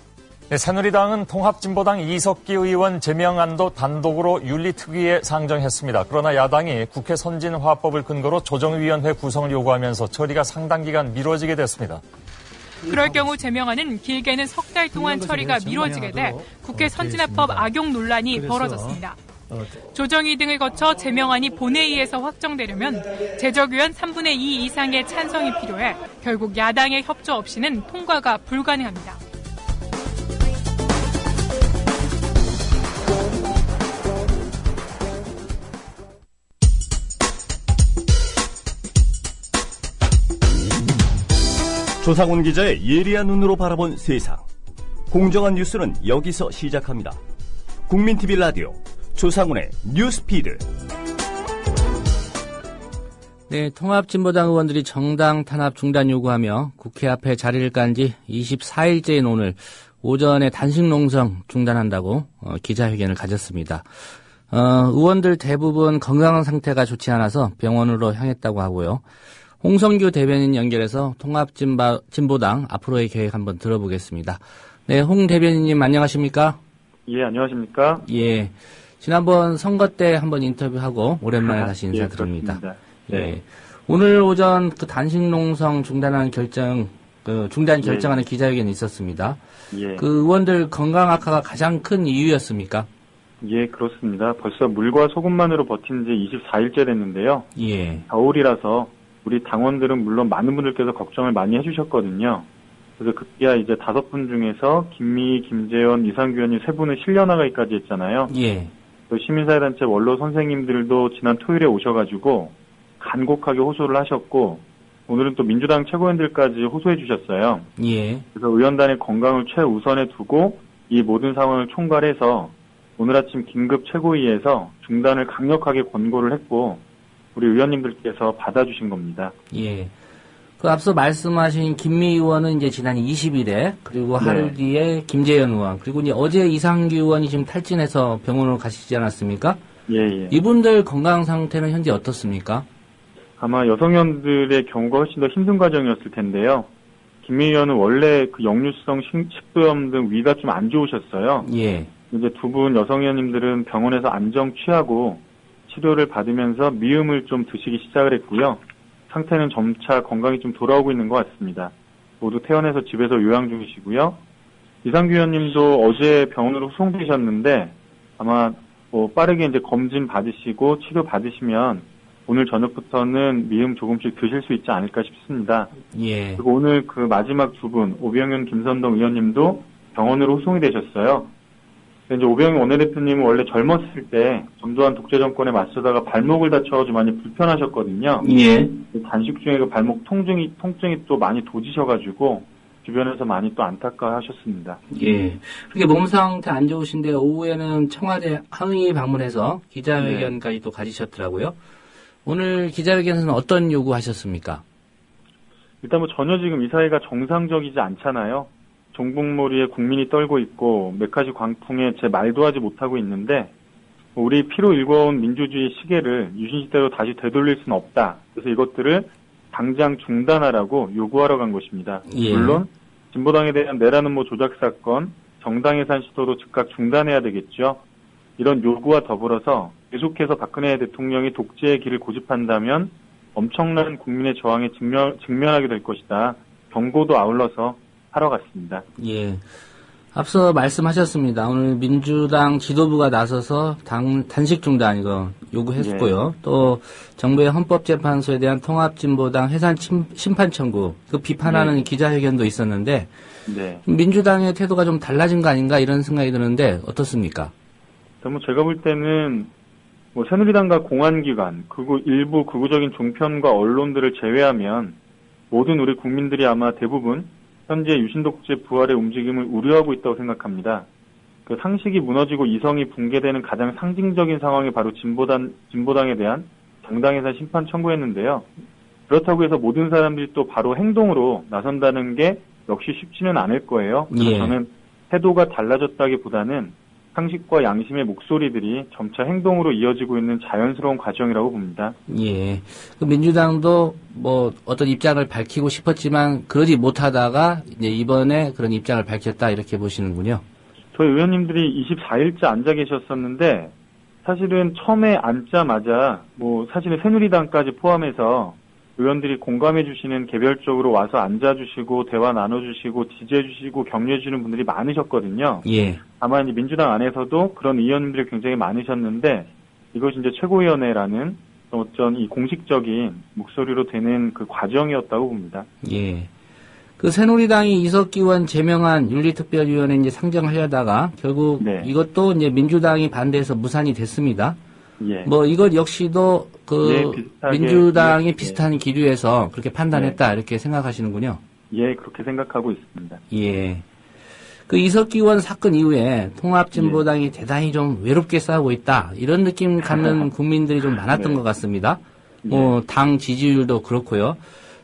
네, 새누리당은 통합진보당 이석기 의원 제명안도 단독으로 윤리특위에 상정했습니다. 그러나 야당이 국회 선진화법을 근거로 조정위원회 구성을 요구하면서 처리가 상당 기간 미뤄지게 됐습니다. 그럴 경우 제명안은 길게는 석 달 동안 처리가 미뤄지게 돼 국회 선진화법 악용 논란이 벌어졌습니다. 조정위 등을 거쳐 제명안이 본회의에서 확정되려면 제적의원 3분의 2 이상의 찬성이 필요해 결국 야당의 협조 없이는 통과가 불가능합니다. 조상훈 기자의 예리한 눈으로 바라본 세상. 공정한 뉴스는 여기서 시작합니다. 국민TV 라디오 조상훈의 뉴스피드. 네, 통합진보당 의원들이 정당 탄압 중단 요구하며 국회 앞에 자리를 깐 지 24일째인 오늘 오전에 단식 농성 중단한다고 기자회견을 가졌습니다. 의원들 대부분 건강 상태가 좋지 않아서 병원으로 향했다고 하고요. 홍성규 대변인 연결해서 통합진보당 앞으로의 계획 한번 들어보겠습니다. 네, 홍 대변인님 안녕하십니까? 예, 안녕하십니까? 예, 지난번 선거 때 한번 인터뷰하고 오랜만에 다시 인사드립니다. 네. 예, 오늘 오전 단식 농성 중단하는 중단 결정하는 기자회견이 있었습니다. 예. 의원들 건강 악화가 가장 큰 이유였습니까? 예, 그렇습니다. 벌써 물과 소금만으로 버틴 지 24일째 됐는데요. 예. 겨울이라서 우리 당원들은 물론 많은 분들께서 걱정을 많이 해주셨거든요. 그래서 급기야 이제 5분 중에서 김미, 김재원, 이상규 의원이 3분을 실려나가기까지 했잖아요. 예. 또 시민사회단체 원로 선생님들도 지난 토요일에 오셔가지고 간곡하게 호소를 하셨고 오늘은 또 민주당 최고위원들까지 호소해 주셨어요. 예. 그래서 의원단의 건강을 최우선에 두고 이 모든 상황을 총괄해서 오늘 아침 긴급 최고위에서 중단을 강력하게 권고를 했고 우리 의원님들께서 받아주신 겁니다. 예. 앞서 말씀하신 김미 의원은 이제 지난 20일에 그리고 하루 뒤에 김재현 의원 그리고 이제 어제 이상규 의원이 지금 탈진해서 병원으로 가시지 않았습니까? 예. 이분들 건강 상태는 현재 어떻습니까? 아마 여성의원들의 경우가 훨씬 더 힘든 과정이었을 텐데요. 김미 의원은 원래 역류성 식도염 등 위가 좀 안 좋으셨어요. 예. 이제 2분 여성의원님들은 병원에서 안정 취하고 치료를 받으면서 미음을 좀 드시기 시작을 했고요. 상태는 점차 건강이 좀 돌아오고 있는 것 같습니다. 모두 퇴원해서 집에서 요양 중이시고요. 이상규 의원님도 어제 병원으로 후송되셨는데 아마 빠르게 이제 검진 받으시고 치료 받으시면 오늘 저녁부터는 미음 조금씩 드실 수 있지 않을까 싶습니다. 예. 그리고 오늘 그 마지막 두 분, 오병윤, 김선동 의원님도 병원으로 후송이 되셨어요. 근데 이제 오병윤 원내대표님은 원래 젊었을 때 전두환 독재 정권에 맞서다가 발목을 다쳐가지고 많이 불편하셨거든요. 예. 단식 중에 그 발목 통증이 또 많이 도지셔가지고 주변에서 많이 또 안타까워하셨습니다. 예. 그렇게 몸 상태 안 좋으신데 오후에는 청와대 항의 방문해서 기자회견까지 또 가지셨더라고요. 오늘 기자회견에서는 어떤 요구하셨습니까? 일단 전혀 지금 이 사회가 정상적이지 않잖아요. 종북몰이에 국민이 떨고 있고 메카시 광풍에 제 말도 하지 못하고 있는데 우리 피로 일궈온 민주주의 시계를 유신시대로 다시 되돌릴 수는 없다. 그래서 이것들을 당장 중단하라고 요구하러 간 것입니다. 예. 물론 진보당에 대한 내라는 조작 사건, 정당 해산 시도도 즉각 중단해야 되겠죠. 이런 요구와 더불어서 계속해서 박근혜 대통령이 독재의 길을 고집한다면 엄청난 국민의 저항에 직면하게 될 것이다. 경고도 아울러서 하러 갔습니다. 예. 앞서 말씀하셨습니다. 오늘 민주당 지도부가 나서서 단식 중단 이거 요구했고요. 또 정부의 헌법재판소에 대한 통합진보당 해산 심판 청구 그 비판하는 기자회견도 있었는데 민주당의 태도가 좀 달라진 거 아닌가 이런 생각이 드는데 어떻습니까? 제가 볼 때는 새누리당과 공안기관, 일부 극우적인 종편과 언론들을 제외하면 모든 우리 국민들이 아마 대부분 현재 유신독재 부활의 움직임을 우려하고 있다고 생각합니다. 그 상식이 무너지고 이성이 붕괴되는 가장 상징적인 상황이 바로 진보당에 대한 정당해산 심판 청구했는데요. 그렇다고 해서 모든 사람들이 또 바로 행동으로 나선다는 게 역시 쉽지는 않을 거예요. 그래서 저는 태도가 달라졌다기보다는 상식과 양심의 목소리들이 점차 행동으로 이어지고 있는 자연스러운 과정이라고 봅니다. 예. 그 민주당도 어떤 입장을 밝히고 싶었지만 그러지 못하다가 이제 이번에 그런 입장을 밝혔다 이렇게 보시는군요. 저희 의원님들이 24일째 앉아 계셨었는데 사실은 처음에 앉자마자 사실은 새누리당까지 포함해서 의원들이 공감해 주시는 개별적으로 와서 앉아주시고 대화 나눠주시고 지지해 주시고 격려해 주시는 분들이 많으셨거든요. 예. 다만 이제 민주당 안에서도 그런 의원님들이 굉장히 많으셨는데 이것이 이제 최고위원회라는 어떤 이 공식적인 목소리로 되는 그 과정이었다고 봅니다. 예. 그 새누리당이 이석기 의원 제명한 윤리특별위원회 이제 상정하려다가 결국 이것도 이제 민주당이 반대해서 무산이 됐습니다. 예. 이것 역시도 민주당이 비슷한 기류에서 그렇게 판단했다 이렇게 생각하시는군요. 예, 그렇게 생각하고 있습니다. 예. 그 이석기 의원 사건 이후에 통합진보당이 대단히 좀 외롭게 싸우고 있다 이런 느낌 갖는 국민들이 좀 많았던 것 같습니다. 당 지지율도 그렇고요.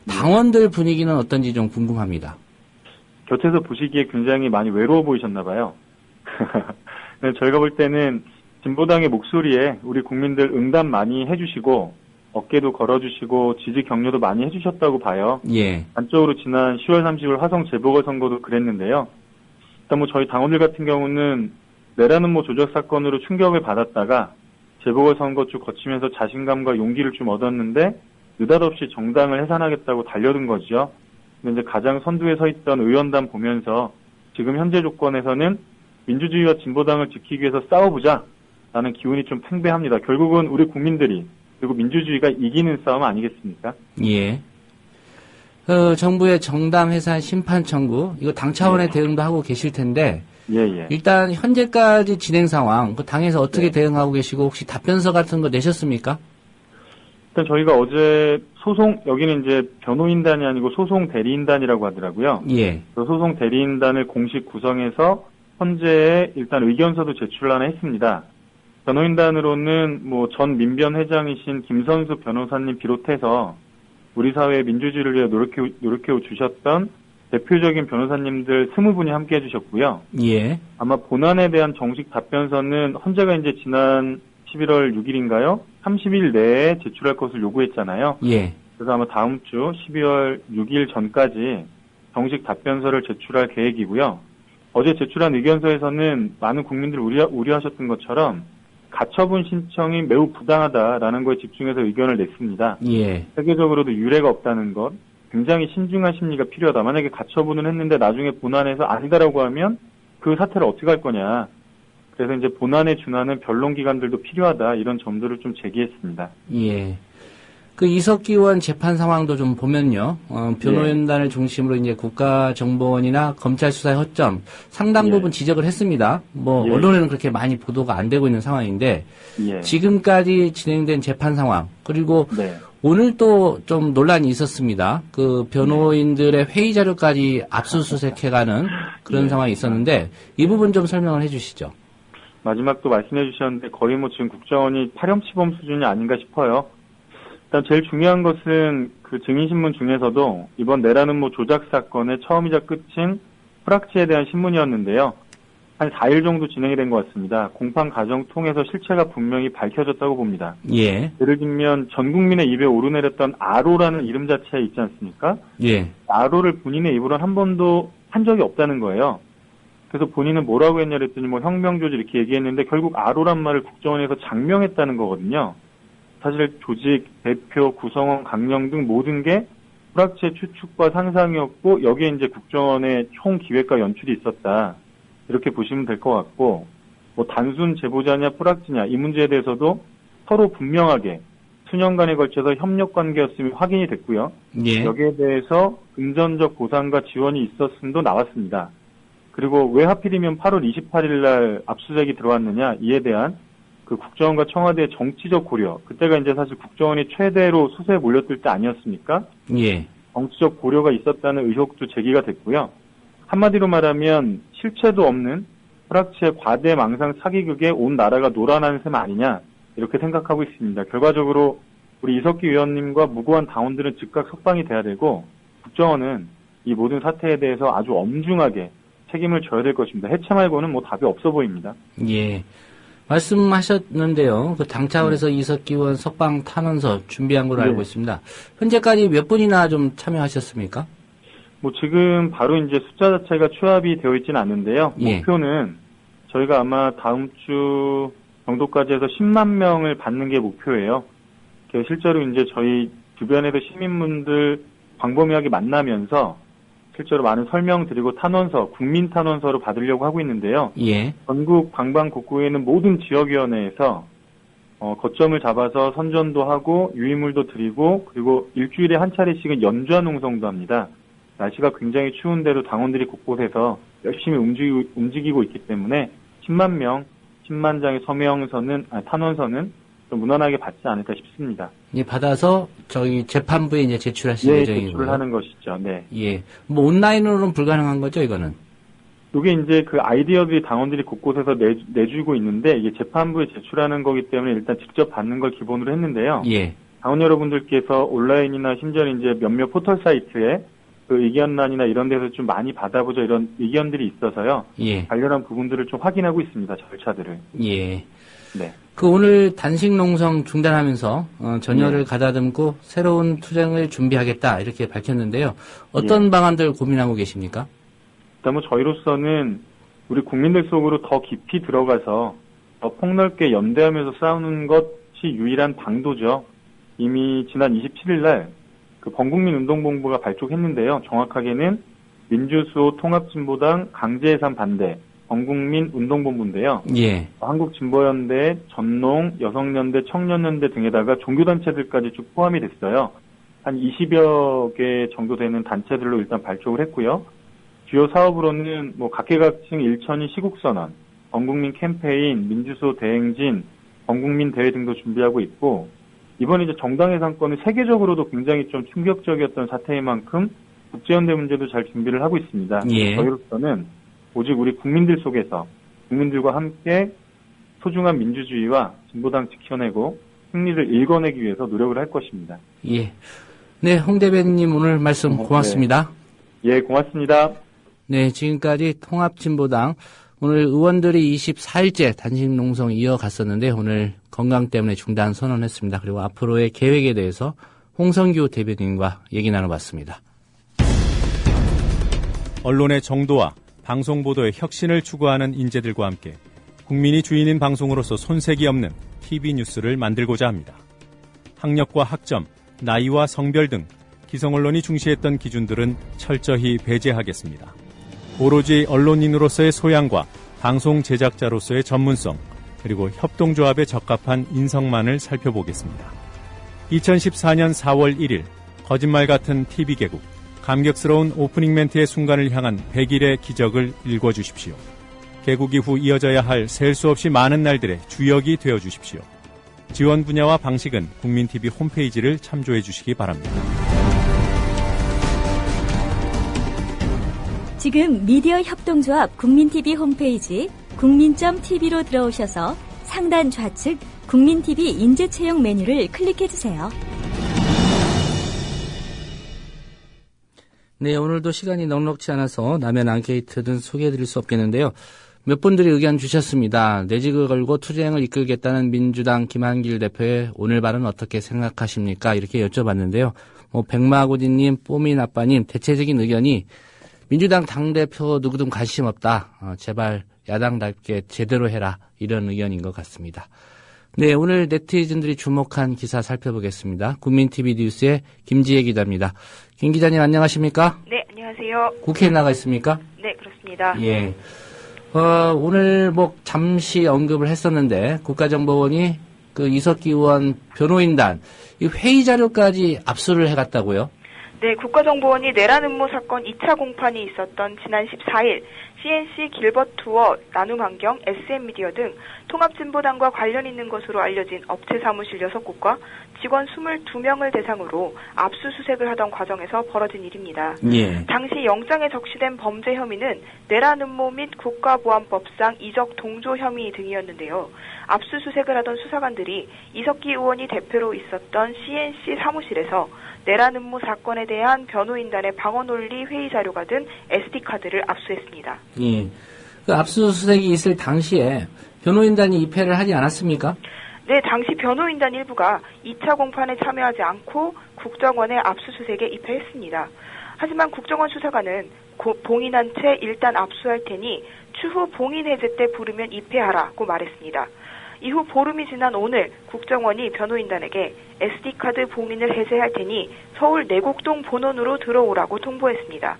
당원들 분위기는 어떤지 좀 궁금합니다. 곁에서 보시기에 굉장히 많이 외로워 보이셨나 봐요. 저희가 볼 때는 진보당의 목소리에 우리 국민들 응답 많이 해주시고 어깨도 걸어주시고 지지 격려도 많이 해주셨다고 봐요. 예. 단적으로 지난 10월 30일 화성 재보궐선거도 그랬는데요. 일단 저희 당원들 같은 경우는 내라는 조작 사건으로 충격을 받았다가 재보궐선거 쭉 거치면서 자신감과 용기를 좀 얻었는데 느닷없이 정당을 해산하겠다고 달려든 거죠. 근데 이제 가장 선두에 서 있던 의원단 보면서 지금 현재 조건에서는 민주주의와 진보당을 지키기 위해서 싸워보자 라는 기운이 좀 팽배합니다. 결국은 우리 국민들이 그리고 민주주의가 이기는 싸움 아니겠습니까? 예. 정부의 정당 해산 심판 청구 이거 당 차원의 대응도 하고 계실 텐데 일단 현재까지 진행 상황 그 당에서 어떻게 대응하고 계시고 혹시 답변서 같은 거 내셨습니까? 일단 저희가 어제 여기는 이제 변호인단이 아니고 소송 대리인단이라고 하더라고요. 예. 그 소송 대리인단을 공식 구성해서 현재 일단 의견서도 제출하나 했습니다. 변호인단으로는 전 민변 회장이신 김선수 변호사님 비롯해서 우리 사회의 민주주의를 위해 노력해 주셨던 대표적인 변호사님들 20분이 함께 해주셨고요. 예. 아마 본안에 대한 정식 답변서는 헌재가 이제 지난 11월 6일인가요? 30일 내에 제출할 것을 요구했잖아요. 예. 그래서 아마 다음 주 12월 6일 전까지 정식 답변서를 제출할 계획이고요. 어제 제출한 의견서에서는 많은 국민들이 우려하셨던 것처럼 가처분 신청이 매우 부당하다라는 거에 집중해서 의견을 냈습니다. 예. 세계적으로도 유례가 없다는 것, 굉장히 신중한 심리가 필요하다. 만약에 가처분을 했는데 나중에 본안에서 아니다라고 하면 그 사태를 어떻게 할 거냐. 그래서 이제 본안에 준하는 변론 기간들도 필요하다. 이런 점들을 좀 제기했습니다. 예. 그 이석기 의원 재판 상황도 좀 보면요. 변호연단을 중심으로 이제 국가정보원이나 검찰 수사의 허점 상당 부분 지적을 했습니다. 언론에는 그렇게 많이 보도가 안 되고 있는 상황인데 지금까지 진행된 재판 상황 그리고 오늘 또 좀 논란이 있었습니다. 그 변호인들의 회의 자료까지 압수수색해가는 그런 상황이 있었는데 이 부분 좀 설명을 해주시죠. 마지막도 말씀해 주셨는데 거의 지금 국정원이 파렴치범 수준이 아닌가 싶어요. 일단 제일 중요한 것은 그 증인신문 중에서도 이번 내라는 조작 사건의 처음이자 끝인 프락치에 대한 신문이었는데요. 한 4일 정도 진행이 된 것 같습니다. 공판 과정 통해서 실체가 분명히 밝혀졌다고 봅니다. 예. 예를 들면 전 국민의 입에 오르내렸던 아로라는 이름 자체에 있지 않습니까? 예. 아로를 본인의 입으로는 한 번도 한 적이 없다는 거예요. 그래서 본인은 뭐라고 했냐 그랬더니 혁명조직 이렇게 얘기했는데 결국 아로란 말을 국정원에서 장명했다는 거거든요. 사실 조직, 대표, 구성원, 강령 등 모든 게 불확실의 추측과 상상이었고 여기에 이제 국정원의 총 기획과 연출이 있었다. 이렇게 보시면 될 것 같고 단순 제보자냐 불확지냐 이 문제에 대해서도 서로 분명하게 수년간에 걸쳐서 협력 관계였음이 확인이 됐고요. 예. 여기에 대해서 금전적 보상과 지원이 있었음도 나왔습니다. 그리고 왜 하필이면 8월 28일 날 압수수색이 들어왔느냐 이에 대한 그 국정원과 청와대의 정치적 고려, 그때가 이제 사실 국정원이 최대로 수세에 몰렸을 때 아니었습니까? 예. 정치적 고려가 있었다는 의혹도 제기가 됐고요. 한마디로 말하면 실체도 없는 프락치의 과대망상 사기극에 온 나라가 놀아나는 셈 아니냐 이렇게 생각하고 있습니다. 결과적으로 우리 이석기 의원님과 무고한 당원들은 즉각 석방이 돼야 되고 국정원은 이 모든 사태에 대해서 아주 엄중하게 책임을 져야 될 것입니다. 해체 말고는 답이 없어 보입니다. 예. 말씀하셨는데요. 그 당 차원에서 이석기 의원 석방 탄원서 준비한 걸로 알고 있습니다. 현재까지 몇 분이나 좀 참여하셨습니까? 지금 바로 이제 숫자 자체가 취합이 되어 있지는 않는데요. 목표는 저희가 아마 다음 주 정도까지 해서 10만 명을 받는 게 목표예요. 실제로 이제 저희 주변에도 시민분들 광범위하게 만나면서 실제로 많은 설명 드리고 탄원서, 국민 탄원서로 받으려고 하고 있는데요. 예. 전국 방방곡곡에 있는 모든 지역위원회에서 거점을 잡아서 선전도 하고 유인물도 드리고 그리고 일주일에 한 차례씩은 연좌 농성도 합니다. 날씨가 굉장히 추운데도 당원들이 곳곳에서 열심히 움직이고 있기 때문에 10만 명, 10만 장의 탄원서는 좀 무난하게 받지 않을까 싶습니다. 예, 받아서 저희 재판부에 이제 제출하실 예정이고요. 제출을 하는 것이죠. 네. 예. 온라인으로는 불가능한 거죠, 이거는? 이게 이제 그 아이디어들이 당원들이 곳곳에서 내주고 있는데 이게 재판부에 제출하는 거기 때문에 일단 직접 받는 걸 기본으로 했는데요. 예. 당원 여러분들께서 온라인이나 심지어 이제 몇몇 포털 사이트에 그 의견란이나 이런 데서 좀 많이 받아보죠. 이런 의견들이 있어서요. 예. 관련한 부분들을 좀 확인하고 있습니다. 절차들을. 예. 네. 그 오늘 단식 농성 중단하면서 전열을 가다듬고 새로운 투쟁을 준비하겠다 이렇게 밝혔는데요. 어떤 방안들 고민하고 계십니까? 일단 저희로서는 우리 국민들 속으로 더 깊이 들어가서 더 폭넓게 연대하면서 싸우는 것이 유일한 방도죠. 이미 지난 27일 날 그 범국민운동본부가 발족했는데요. 정확하게는 민주수호 통합진보당 강제해산 반대 범국민운동본부인데요. 예. 한국진보연대, 전농, 여성연대, 청년연대 등에다가 종교단체들까지 쭉 포함이 됐어요. 한 20여 개 정도 되는 단체들로 일단 발족을 했고요. 주요 사업으로는 각계각층 일천이 시국선언, 범국민 캠페인, 민주수호 대행진, 범국민 대회 등도 준비하고 있고 이번 이제 정당해산권은 세계적으로도 굉장히 좀 충격적이었던 사태인 만큼 국제연대 문제도 잘 준비를 하고 있습니다. 예. 저희로서는 오직 우리 국민들 속에서 국민들과 함께 소중한 민주주의와 진보당 지켜내고 승리를 일궈내기 위해서 노력을 할 것입니다. 예. 네, 홍 대변인님 오늘 말씀 고맙습니다. 네. 예, 고맙습니다. 네, 지금까지 통합진보당 오늘 의원들이 24일째 단식 농성 이어갔었는데 오늘 건강 때문에 중단 선언했습니다. 그리고 앞으로의 계획에 대해서 홍성규 대변인과 얘기 나눠봤습니다. 언론의 정도와 방송 보도의 혁신을 추구하는 인재들과 함께 국민이 주인인 방송으로서 손색이 없는 TV 뉴스를 만들고자 합니다. 학력과 학점, 나이와 성별 등 기성 언론이 중시했던 기준들은 철저히 배제하겠습니다. 오로지 언론인으로서의 소양과 방송 제작자로서의 전문성, 그리고 협동조합에 적합한 인성만을 살펴보겠습니다. 2014년 4월 1일 거짓말 같은 TV개국, 감격스러운 오프닝 멘트의 순간을 향한 100일의 기적을 읽어주십시오. 개국 이후 이어져야 할 셀 수 없이 많은 날들의 주역이 되어주십시오. 지원 분야와 방식은 국민TV 홈페이지를 참조해 주시기 바랍니다. 지금 미디어 협동조합 국민TV 홈페이지 국민.tv로 들어오셔서 상단 좌측 국민TV 인재채용 메뉴를 클릭해주세요. 네, 오늘도 시간이 넉넉치 않아서 남의 앙케이트는 소개해드릴 수 없겠는데요. 몇 분들이 의견 주셨습니다. 내직을 걸고 투쟁을 이끌겠다는 민주당 김한길 대표의 오늘 발언 어떻게 생각하십니까? 이렇게 여쭤봤는데요. 백마고디님, 뽀미나빠님, 대체적인 의견이 민주당 당대표 누구든 관심 없다. 제발 야당답게 제대로 해라. 이런 의견인 것 같습니다. 네, 오늘 네티즌들이 주목한 기사 살펴보겠습니다. 국민TV 뉴스의 김지혜 기자입니다. 김 기자님 안녕하십니까? 네, 안녕하세요. 국회에 나가 있습니까? 네, 그렇습니다. 예. 오늘 잠시 언급을 했었는데 국가정보원이 그 이석기 의원 변호인단 이 회의 자료까지 압수를 해갔다고요? 네, 국가정보원이 내란 음모 사건 2차 공판이 있었던 지난 14일 CNC 길벗 투어, 나눔환경, SM미디어 등 통합진보당과 관련 있는 것으로 알려진 업체 사무실 6곳과 직원 22명을 대상으로 압수수색을 하던 과정에서 벌어진 일입니다. 예. 당시 영장에 적시된 범죄 혐의는 내란 음모 및 국가보안법상 이적 동조 혐의 등이었는데요. 압수수색을 하던 수사관들이 이석기 의원이 대표로 있었던 CNC 사무실에서 내란 음모 사건에 대한 변호인단의 방어 논리 회의 자료가 든 SD카드를 압수했습니다. 예. 그 압수수색이 있을 당시에 변호인단이 입회를 하지 않았습니까? 네, 당시 변호인단 일부가 2차 공판에 참여하지 않고 국정원의 압수수색에 입회했습니다. 하지만 국정원 수사관은 봉인한 채 일단 압수할 테니 추후 봉인 해제 때 부르면 입회하라고 말했습니다. 이후 보름이 지난 오늘 국정원이 변호인단에게 SD카드 봉인을 해제할 테니 서울 내곡동 본원으로 들어오라고 통보했습니다.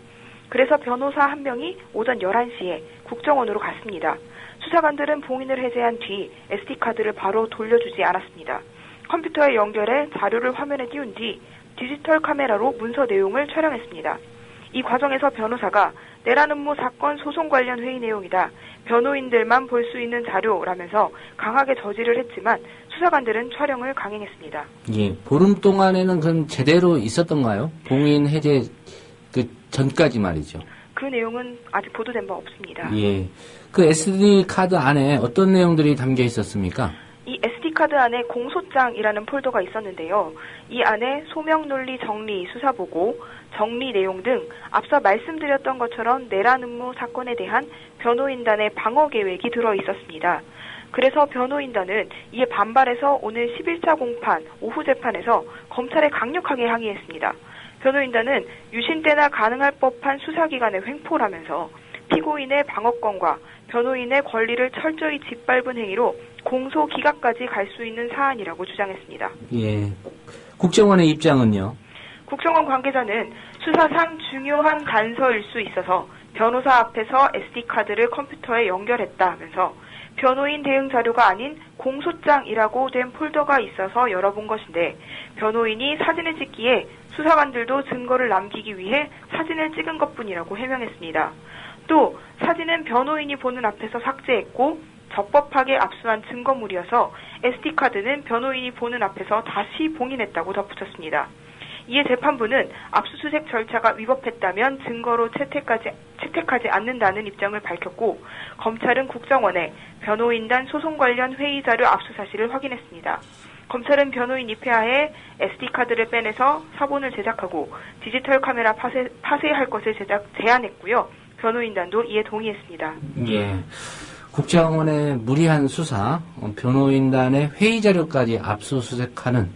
그래서 변호사 한 명이 오전 11시에 국정원으로 갔습니다. 수사관들은 봉인을 해제한 뒤 SD카드를 바로 돌려주지 않았습니다. 컴퓨터에 연결해 자료를 화면에 띄운 뒤 디지털 카메라로 문서 내용을 촬영했습니다. 이 과정에서 변호사가 내란 음모 사건 소송 관련 회의 내용이다. 변호인들만 볼 수 있는 자료라면서 강하게 저지를 했지만 수사관들은 촬영을 강행했습니다. 예, 보름 동안에는 그럼 제대로 있었던가요? 봉인 해제 그 전까지 말이죠. 그 내용은 아직 보도된 바 없습니다. 예, 그 SD 카드 안에 어떤 내용들이 담겨 있었습니까? 이 SD카드 안에 공소장이라는 폴더가 있었는데요. 이 안에 소명논리 정리 수사보고, 정리 내용 등 앞서 말씀드렸던 것처럼 내란 음모 사건에 대한 변호인단의 방어 계획이 들어 있었습니다. 그래서 변호인단은 이에 반발해서 오늘 11차 공판 오후 재판에서 검찰에 강력하게 항의했습니다. 변호인단은 유신 때나 가능할 법한 수사기관의 횡포라면서 피고인의 방어권과 변호인의 권리를 철저히 짓밟은 행위로 공소 기각까지 갈 수 있는 사안이라고 주장했습니다. 예, 국정원의 입장은요? 국정원 관계자는 수사상 중요한 단서일 수 있어서 변호사 앞에서 SD카드를 컴퓨터에 연결했다면서 변호인 대응 자료가 아닌 공소장이라고 된 폴더가 있어서 열어본 것인데 변호인이 사진을 찍기에 수사관들도 증거를 남기기 위해 사진을 찍은 것뿐이라고 해명했습니다. 또 사진은 변호인이 보는 앞에서 삭제했고 적법하게 압수한 증거물이어서 SD카드는 변호인이 보는 앞에서 다시 봉인했다고 덧붙였습니다. 이에 재판부는 압수수색 절차가 위법했다면 증거로 채택하지 않는다는 입장을 밝혔고 검찰은 국정원에 변호인단 소송 관련 회의 자료 압수 사실을 확인했습니다. 검찰은 변호인 입회하에 SD카드를 빼내서 사본을 제작하고 디지털 카메라 파쇄할 것을 제안했고요. 변호인단도 이에 동의했습니다. 예. 국정원의 무리한 수사, 변호인단의 회의 자료까지 압수수색하는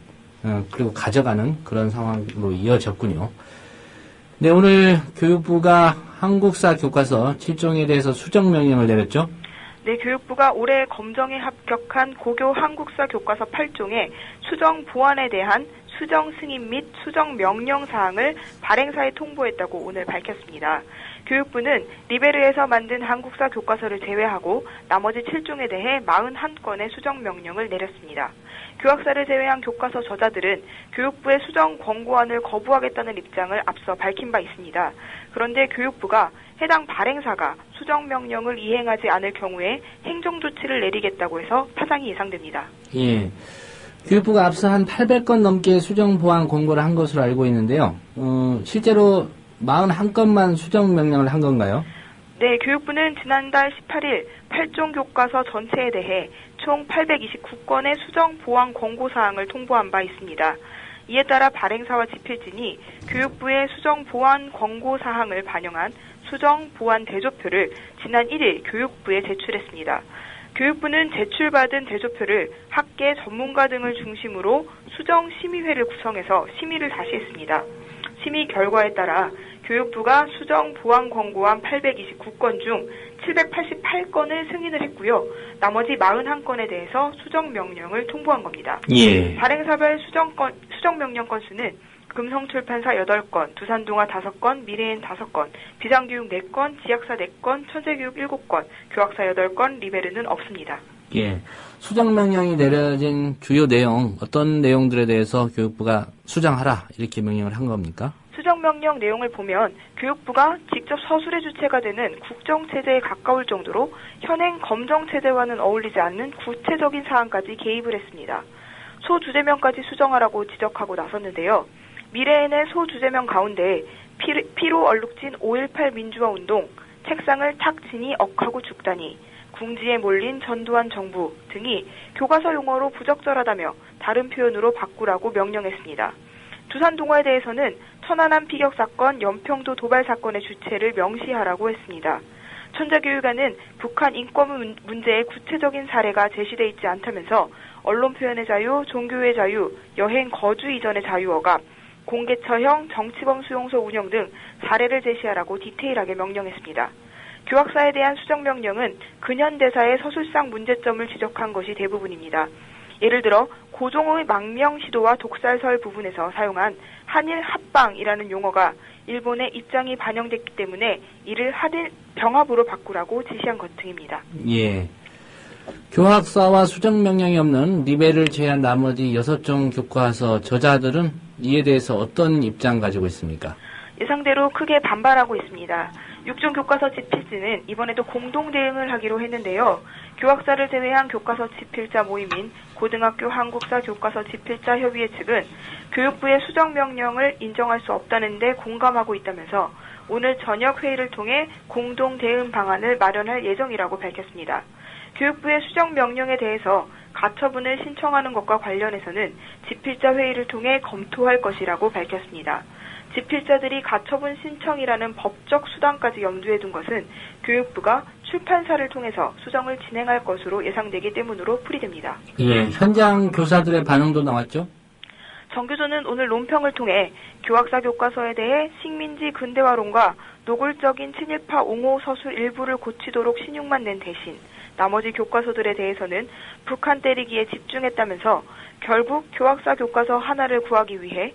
그리고 가져가는 그런 상황으로 이어졌군요. 네, 오늘 교육부가 한국사 교과서 7종에 대해서 수정 명령을 내렸죠? 네, 교육부가 올해 검정에 합격한 고교 한국사 교과서 8종의 수정 보완에 대한 수정 승인 및 수정 명령 사항을 발행사에 통보했다고 오늘 밝혔습니다. 교육부는 리베르에서 만든 한국사 교과서를 제외하고 나머지 7종에 대해 41건의 수정 명령을 내렸습니다. 교학사를 제외한 교과서 저자들은 교육부의 수정 권고안을 거부하겠다는 입장을 앞서 밝힌 바 있습니다. 그런데 교육부가 해당 발행사가 수정 명령을 이행하지 않을 경우에 행정조치를 내리겠다고 해서 파장이 예상됩니다. 예. 교육부가 앞서 한 800건 넘게 수정 보완 권고를 한 것으로 알고 있는데요. 실제로 41건만 수정 명령을 한 건가요? 네, 교육부는 지난달 18일 8종 교과서 전체에 대해 총 829건의 수정 보완 권고사항을 통보한 바 있습니다. 이에 따라 발행사와 집필진이 교육부의 수정 보완 권고사항을 반영한 수정 보완 대조표를 지난 1일 교육부에 제출했습니다. 교육부는 제출받은 대조표를 학계 전문가 등을 중심으로 수정심의회를 구성해서 심의를 다시 했습니다. 심의 결과에 따라 교육부가 수정 보완 권고안 829건 중 788건을 승인을 했고요. 나머지 41건에 대해서 수정 명령을 통보한 겁니다. 예. 발행사별 수정 명령 건수는 금성출판사 8건, 두산동아 5건, 미래엔 5건, 비상교육 4건, 지약사 4건, 천재교육 7건, 교학사 8건, 리베르는 없습니다. 예. 수정 명령이 내려진 주요 내용, 어떤 내용들에 대해서 교육부가 수정하라 이렇게 명령을 한 겁니까? 수정명령 내용을 보면 교육부가 직접 서술의 주체가 되는 국정체제에 가까울 정도로 현행 검정체제와는 어울리지 않는 구체적인 사항까지 개입을 했습니다. 소주제명까지 수정하라고 지적하고 나섰는데요. 미래엔의 소주제명 가운데 피로 얼룩진 5.18 민주화운동, 책상을 탁 치니 억하고 죽다니, 궁지에 몰린 전두환 정부 등이 교과서 용어로 부적절하다며 다른 표현으로 바꾸라고 명령했습니다. 두산 동아에 대해서는 천안함 피격 사건, 연평도 도발 사건의 주체를 명시하라고 했습니다. 천자교육안은 북한 인권 문제의 구체적인 사례가 제시돼 있지 않다면서 언론 표현의 자유, 종교의 자유, 여행 거주 이전의 자유어가 공개처형 정치범 수용소 운영 등 사례를 제시하라고 디테일하게 명령했습니다. 교학사에 대한 수정 명령은 근현대사의 서술상 문제점을 지적한 것이 대부분입니다. 예를 들어 고종의 망명 시도와 독살설 부분에서 사용한 한일 합방이라는 용어가 일본의 입장이 반영됐기 때문에 이를 한일 병합으로 바꾸라고 지시한 것 등입니다. 예. 교학사와 수정 명령이 없는 리베를 제외한 나머지 6종 교과서 저자들은 이에 대해서 어떤 입장 가지고 있습니까? 예상대로 크게 반발하고 있습니다. 6종 교과서 집필지는 이번에도 공동 대응을 하기로 했는데요. 교학사를 제외한 교과서 집필자 모임인 고등학교 한국사 교과서 집필자 협의회 측은 교육부의 수정 명령을 인정할 수 없다는 데 공감하고 있다면서 오늘 저녁 회의를 통해 공동 대응 방안을 마련할 예정이라고 밝혔습니다. 교육부의 수정 명령에 대해서 가처분을 신청하는 것과 관련해서는 집필자 회의를 통해 검토할 것이라고 밝혔습니다. 집필자들이 가처분 신청이라는 법적 수단까지 염두에 둔 것은 교육부가 출판사를 통해서 수정을 진행할 것으로 예상되기 때문으로 풀이됩니다. 예, 현장 교사들의 반응도 나왔죠? 정교조는 오늘 논평을 통해 교학사 교과서에 대해 식민지 근대화론과 노골적인 친일파 옹호 서술 일부를 고치도록 신용만 낸 대신 나머지 교과서들에 대해서는 북한 때리기에 집중했다면서 결국 교학사 교과서 하나를 구하기 위해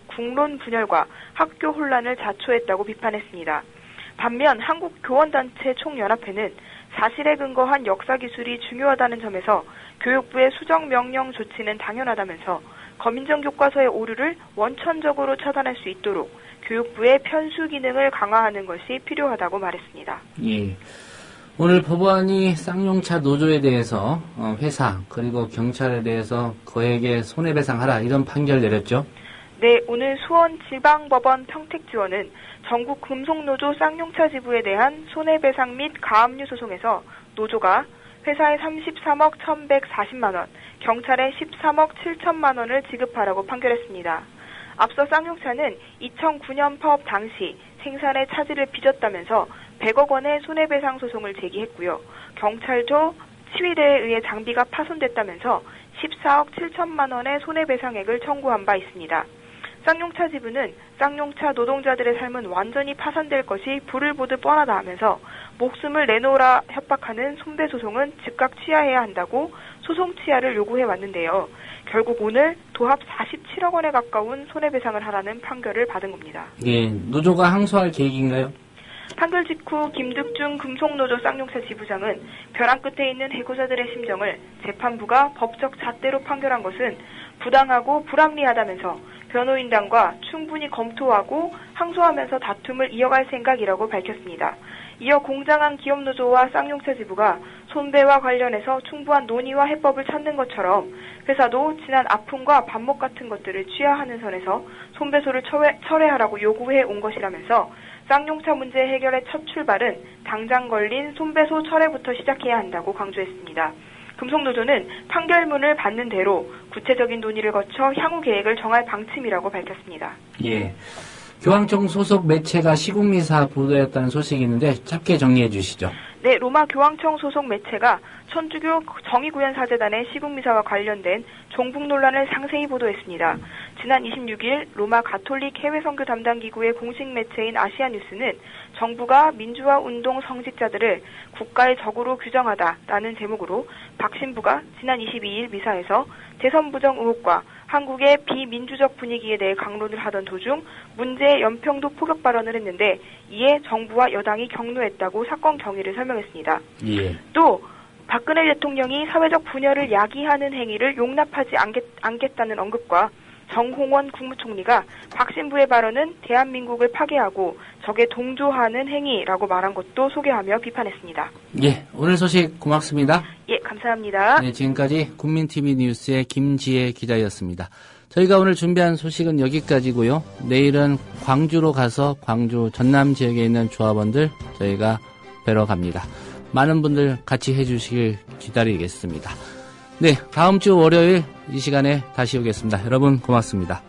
국론 분열과 학교 혼란을 자초했다고 비판했습니다. 반면 한국교원단체 총연합회는 사실에 근거한 역사기술이 중요하다는 점에서 교육부의 수정명령 조치는 당연하다면서 거민정 교과서의 오류를 원천적으로 차단할 수 있도록 교육부의 편수 기능을 강화하는 것이 필요하다고 말했습니다. 예. 오늘 법원이 쌍용차 노조에 대해서 회사 그리고 경찰에 대해서 거액의 손해배상하라 이런 판결 내렸죠? 네, 오늘 수원지방법원 평택지원은 전국 금속노조 쌍용차 지부에 대한 손해배상 및 가압류 소송에서 노조가 회사에 33억 1,140만 원, 경찰에 13억 7천만 원을 지급하라고 판결했습니다. 앞서 쌍용차는 2009년 파업 당시 생산에 차질을 빚었다면서 100억 원의 손해배상 소송을 제기했고요. 경찰도 치위대에 의해 장비가 파손됐다면서 14억 7천만 원의 손해배상액을 청구한 바 있습니다. 쌍용차 지부는 쌍용차 노동자들의 삶은 완전히 파산될 것이 불을 보듯 뻔하다 하면서 목숨을 내놓으라 협박하는 손배소송은 즉각 취하해야 한다고 소송 취하를 요구해 왔는데요. 결국 오늘 도합 47억 원에 가까운 손해배상을 하라는 판결을 받은 겁니다. 예, 노조가 항소할 계획인가요? 판결 직후 김득중 금속노조 쌍용차 지부장은 벼랑 끝에 있는 해고자들의 심정을 재판부가 법적 잣대로 판결한 것은 부당하고 불합리하다면서 변호인단과 충분히 검토하고 항소하면서 다툼을 이어갈 생각이라고 밝혔습니다. 이어 공장안 기업노조와 쌍용차 지부가 손배와 관련해서 충분한 논의와 해법을 찾는 것처럼 회사도 지난 아픔과 반목 같은 것들을 취하하는 선에서 손배소를 철회하라고 요구해 온 것이라면서 쌍용차 문제 해결의 첫 출발은 당장 걸린 손배소 철회부터 시작해야 한다고 강조했습니다. 금속노조는 판결문을 받는 대로 구체적인 논의를 거쳐 향후 계획을 정할 방침이라고 밝혔습니다. 예. 교황청 소속 매체가 시국미사 보도했다는 소식이 있는데 짧게 정리해 주시죠. 네, 로마 교황청 소속 매체가 천주교 정의구현사재단의 시국미사와 관련된 종북 논란을 상세히 보도했습니다. 지난 26일 로마 가톨릭 해외선교 담당기구의 공식 매체인 아시아뉴스는 정부가 민주화 운동 성직자들을 국가의 적으로 규정하다라는 제목으로 박 신부가 지난 22일 미사에서 대선 부정 의혹과 한국의 비민주적 분위기에 대해 강론을 하던 도중 문제의 연평도 포격 발언을 했는데 이에 정부와 여당이 격노했다고 사건 경위를 설명했습니다. 예. 또 박근혜 대통령이 사회적 분열을 야기하는 행위를 용납하지 않겠다는 언급과 정홍원 국무총리가 박 신부의 발언은 대한민국을 파괴하고 적에 동조하는 행위라고 말한 것도 소개하며 비판했습니다. 예, 오늘 소식 고맙습니다. 예, 감사합니다. 네, 지금까지 국민TV 뉴스의 김지혜 기자였습니다. 저희가 오늘 준비한 소식은 여기까지고요. 내일은 광주로 가서 광주 전남 지역에 있는 조합원들 저희가 뵈러 갑니다. 많은 분들 같이 해주시길 기다리겠습니다. 네, 다음 주 월요일 이 시간에 다시 오겠습니다. 여러분 고맙습니다.